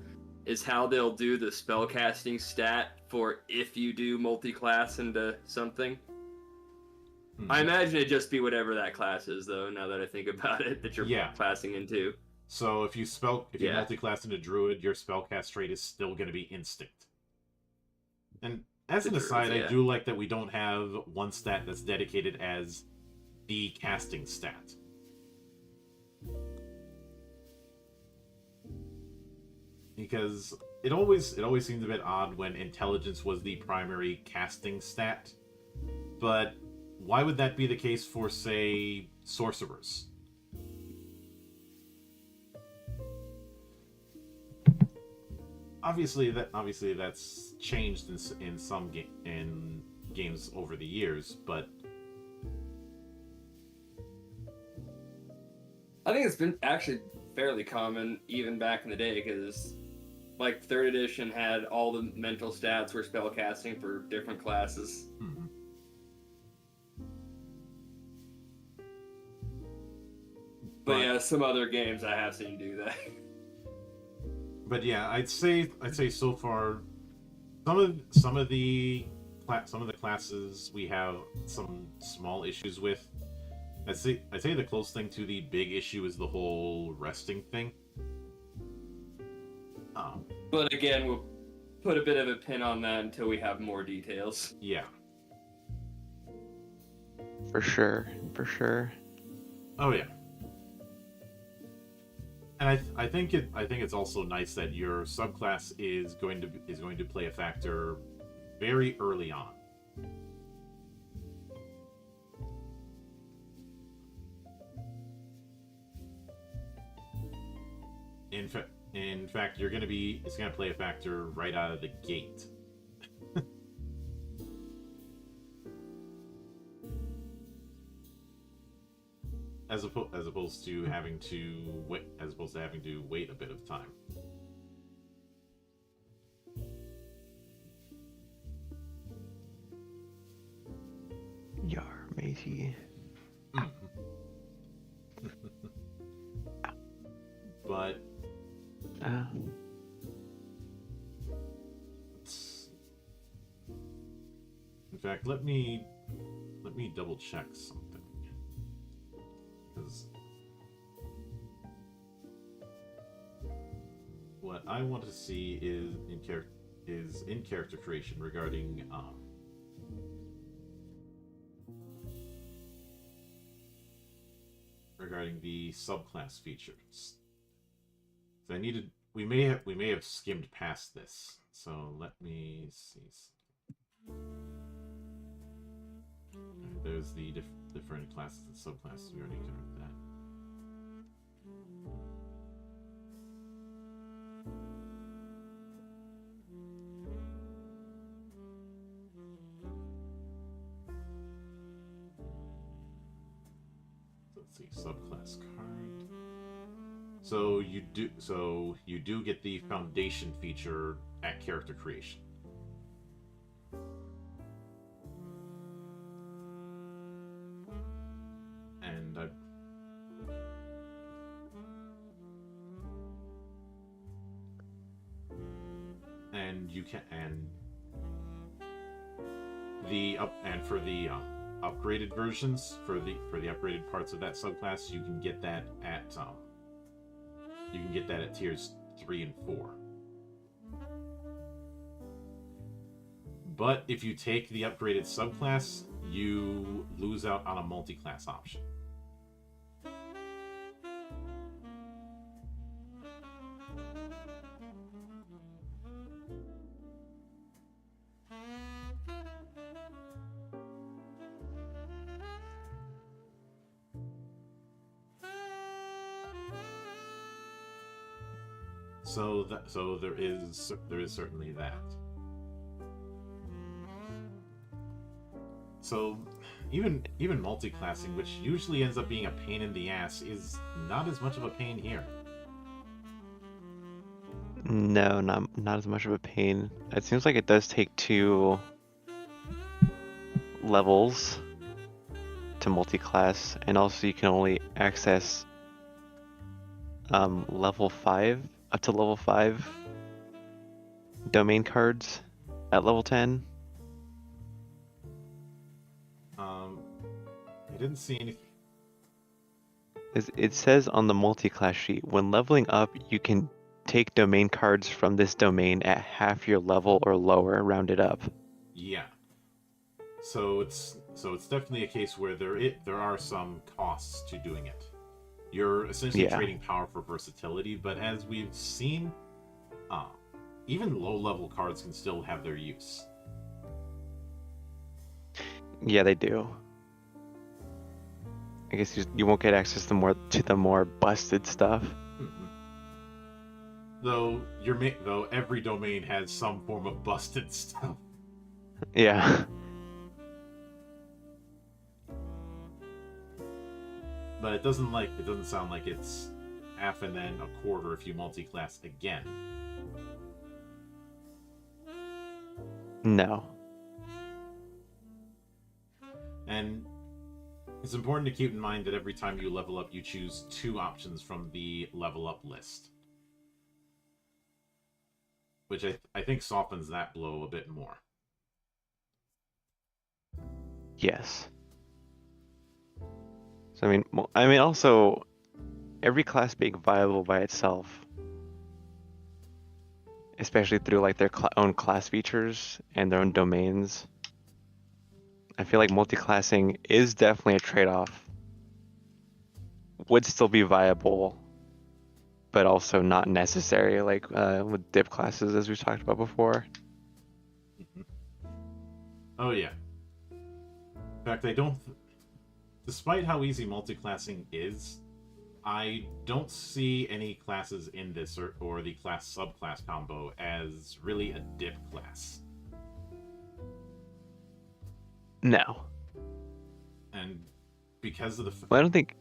Speaker 2: is how they'll do the spellcasting stat for if you do multi-class into something.
Speaker 1: Mm-hmm.
Speaker 2: I imagine it'd just be whatever that class is, though, now that I think about it, that you're classing into.
Speaker 1: So if you multi-class into Druid, your spellcast trait is still going to be Instinct. And as an aside, I do like that we don't have one stat that's dedicated as the casting stat. Because it always seems a bit odd when Intelligence was the primary casting stat. But why would that be the case for, say, Sorcerers? Obviously that's changed in some games over the years, but
Speaker 2: I think it's been actually fairly common even back in the day, because like 3rd edition had all the mental stats were spellcasting for different classes.
Speaker 1: Mm-hmm.
Speaker 2: But yeah, some other games I have seen do that.
Speaker 1: But yeah, I'd say so far, some of the classes we have some small issues with. I'd say the close thing to the big issue is the whole resting thing.
Speaker 2: But again, we'll put a bit of a pin on that until we have more details.
Speaker 1: Yeah.
Speaker 3: For sure.
Speaker 1: Oh yeah. And I think it's also nice that your subclass is going to play a factor very early on. In fact, it's going to play a factor right out of the gate. as opposed to having to wait a bit of time.
Speaker 3: Yar, matey.
Speaker 1: But in fact, let me double check something, because what I want to see is in character creation regarding the subclass features. So I need we may have skimmed past this. So let me see. Alright, there's the different classes and subclasses. We already covered that. Let's see, subclass card. So you do get the foundation feature at character creation. And you can for the upgraded versions for the upgraded parts of that subclass, you can get that at tiers 3 and 4. But if you take the upgraded subclass, you lose out on a multi-class option. So there is certainly that. So even multi-classing, which usually ends up being a pain in the ass, is not as much of a pain here.
Speaker 3: No, not as much of a pain. It seems like it does take 2 levels to multi-class, and also you can only access level 5 up to level 5 domain cards at level 10.
Speaker 1: I didn't see anything.
Speaker 3: It says on the multi-class sheet, when leveling up, you can take domain cards from this domain at half your level or lower, rounded up.
Speaker 1: Yeah. So it's definitely a case where there are some costs to doing it. You're essentially trading power for versatility, but as we've seen, even low-level cards can still have their use.
Speaker 3: Yeah, they do. I guess you won't get access to the more busted stuff.
Speaker 1: Mm-hmm. Though every domain has some form of busted stuff.
Speaker 3: Yeah.
Speaker 1: But it doesn't sound like it's half and then a quarter if you multi-class again.
Speaker 3: No.
Speaker 1: And it's important to keep in mind that every time you level up, you choose 2 options from the level up list. Which I think softens that blow a bit more.
Speaker 3: Yes. So I mean also, every class being viable by itself, especially through like their own class features and their own domains, I feel like multi-classing is definitely a trade-off. Would still be viable, but also not necessary, like with dip classes, as we've talked about before.
Speaker 1: Mm-hmm. Oh yeah. In fact, despite how easy multi-classing is, I don't see any classes in this or the class-subclass combo as really a dip class.
Speaker 3: No.
Speaker 1: And because of the...
Speaker 3: Well, I don't think...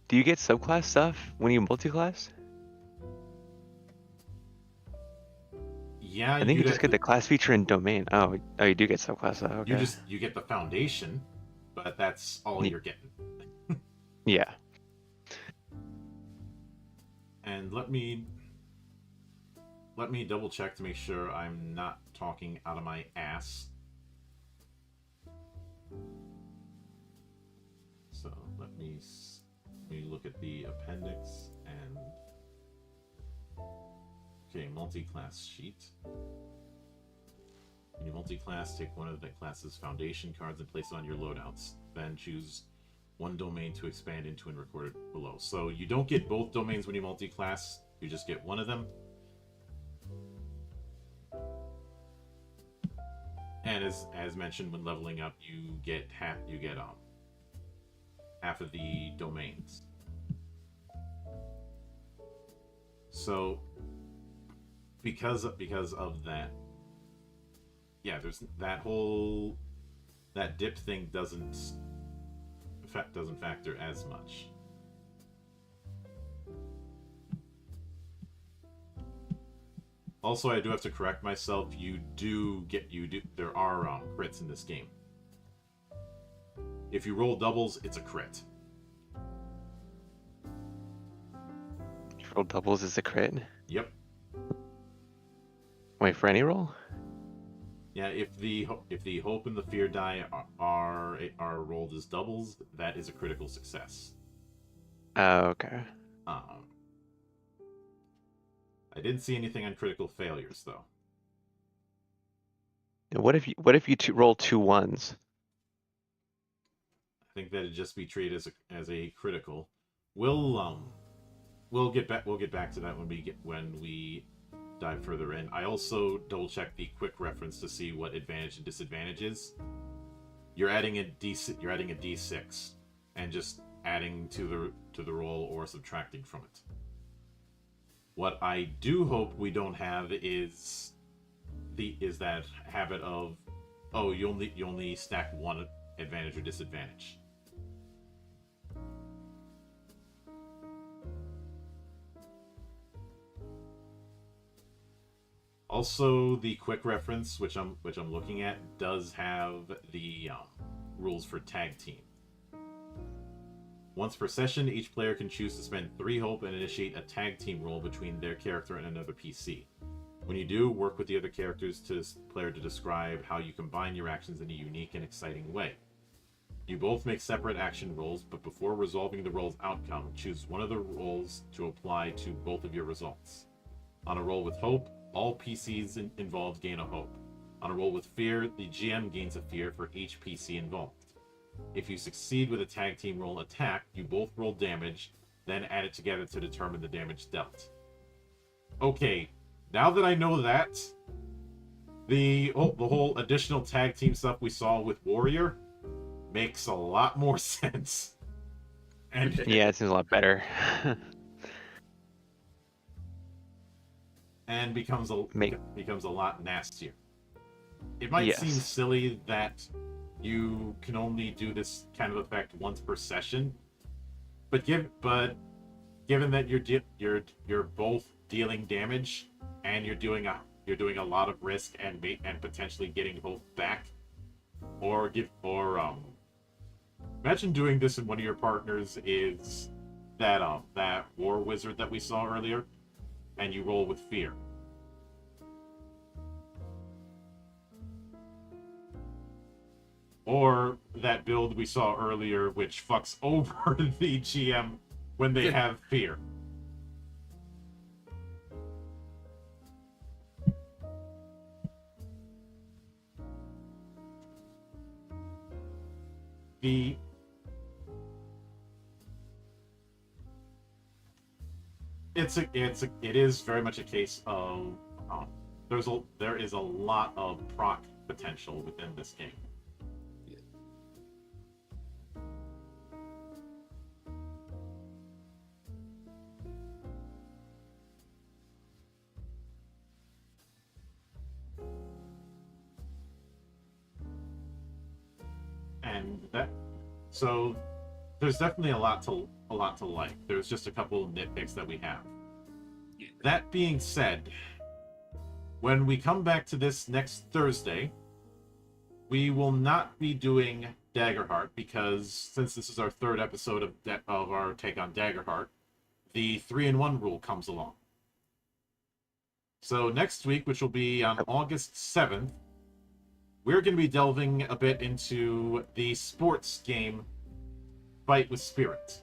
Speaker 3: Do you get subclass stuff when you multi-class?
Speaker 1: Yeah,
Speaker 3: I think you just get the class feature and domain. Oh, you do get subclass stuff. Okay.
Speaker 1: You get the foundation, but that's all you're getting.
Speaker 3: Yeah.
Speaker 1: And let me double check to make sure I'm not talking out of my ass. So let me look at the appendix and okay, multi-class sheet. When you multi-class, take one of the class's foundation cards and place it on your loadouts. Then choose one domain to expand into and record it below. So you don't get both domains when you multi-class. You just get one of them. And as mentioned, when leveling up, you get half of the domains. So because of that, yeah, there's that dip thing doesn't factor as much. Also, I do have to correct myself. There are crits in this game. If you roll doubles, it's a crit.
Speaker 3: If you roll doubles is a crit?
Speaker 1: Yep.
Speaker 3: Wait, for any roll?
Speaker 1: Yeah, if the hope and the fear die are rolled as doubles, that is a critical success.
Speaker 3: Oh, okay.
Speaker 1: I didn't see anything on critical failures though.
Speaker 3: What if you roll 2 1s?
Speaker 1: I think that'd just be treated as a critical. We'll get back to that when we dive further in. I also double checked the quick reference to see what advantage and disadvantage is. You're adding a D6 and just adding to the roll or subtracting from it. What I do hope we don't have is that habit of, oh, you only stack one advantage or disadvantage. Also, the quick reference, which I'm looking at, does have the rules for tag team. Once per session, each player can choose to spend 3 hope and initiate a tag team roll between their character and another PC. When you do, work with the other player to describe how you combine your actions in a unique and exciting way. You both make separate action rolls, but before resolving the roll's outcome, choose one of the rolls to apply to both of your results. On a roll with hope, all PCs involved gain a hope. On a roll with fear, the GM gains a fear for each PC involved. If you succeed with a tag team roll attack, you both roll damage, then add it together to determine the damage dealt. Okay, now that I know that, the whole additional tag team stuff we saw with Warrior makes a lot more sense. And
Speaker 3: yeah, it seems a lot better.
Speaker 1: and becomes a lot nastier. It might
Speaker 3: Yes.
Speaker 1: seem silly that you can only do this kind of effect once per session, but given that you're both dealing damage and you're doing a lot of risk and potentially getting hope back, imagine doing this and one of your partners is that war wizard that we saw earlier, and you roll with fear. Or that build we saw earlier, which fucks over the GM when they have fear. It is very much a case of there is a lot of proc potential within this game. So there's definitely a lot to like. There's just a couple of nitpicks that we have.
Speaker 2: Yeah.
Speaker 1: That being said, when we come back to this next Thursday, we will not be doing Daggerheart because since this is our 3rd episode of our take on Daggerheart, the 3-in-1 rule comes along. So next week, which will be on August 7th, we're going to be delving a bit into the sports game Fight with Spirit,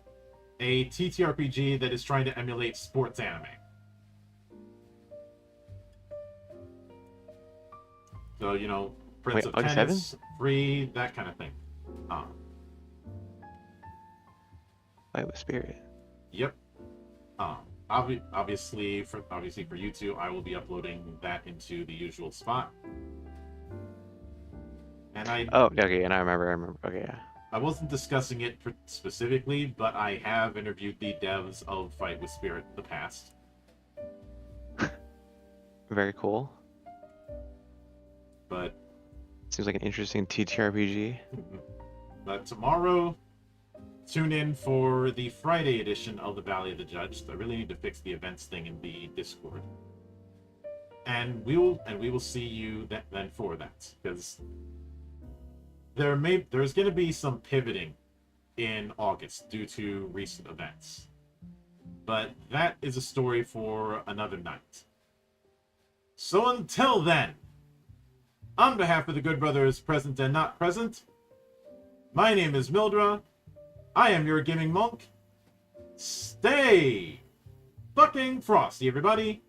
Speaker 1: a TTRPG that is trying to emulate sports anime. So, Prince of
Speaker 3: August
Speaker 1: Tennis,
Speaker 3: 7th?
Speaker 1: Free, that kind of thing.
Speaker 3: Fight with Spirit.
Speaker 1: Yep. obviously for you two, I will be uploading that into the usual spot. And
Speaker 3: Oh, okay, and I remember. Okay, yeah.
Speaker 1: I wasn't discussing it specifically, but I have interviewed the devs of Fight with Spirit in the past.
Speaker 3: Very cool.
Speaker 1: But
Speaker 3: Seems like an interesting TTRPG.
Speaker 1: Tomorrow, tune in for the Friday edition of the Valley of the Judge. I really need to fix the events thing in the Discord, and we will see you then for that, because there's going to be some pivoting in August due to recent events, but that is a story for another night. So until then, on behalf of the good brothers present and not present, my name is Mildra. I am your gaming monk. Stay fucking frosty, everybody.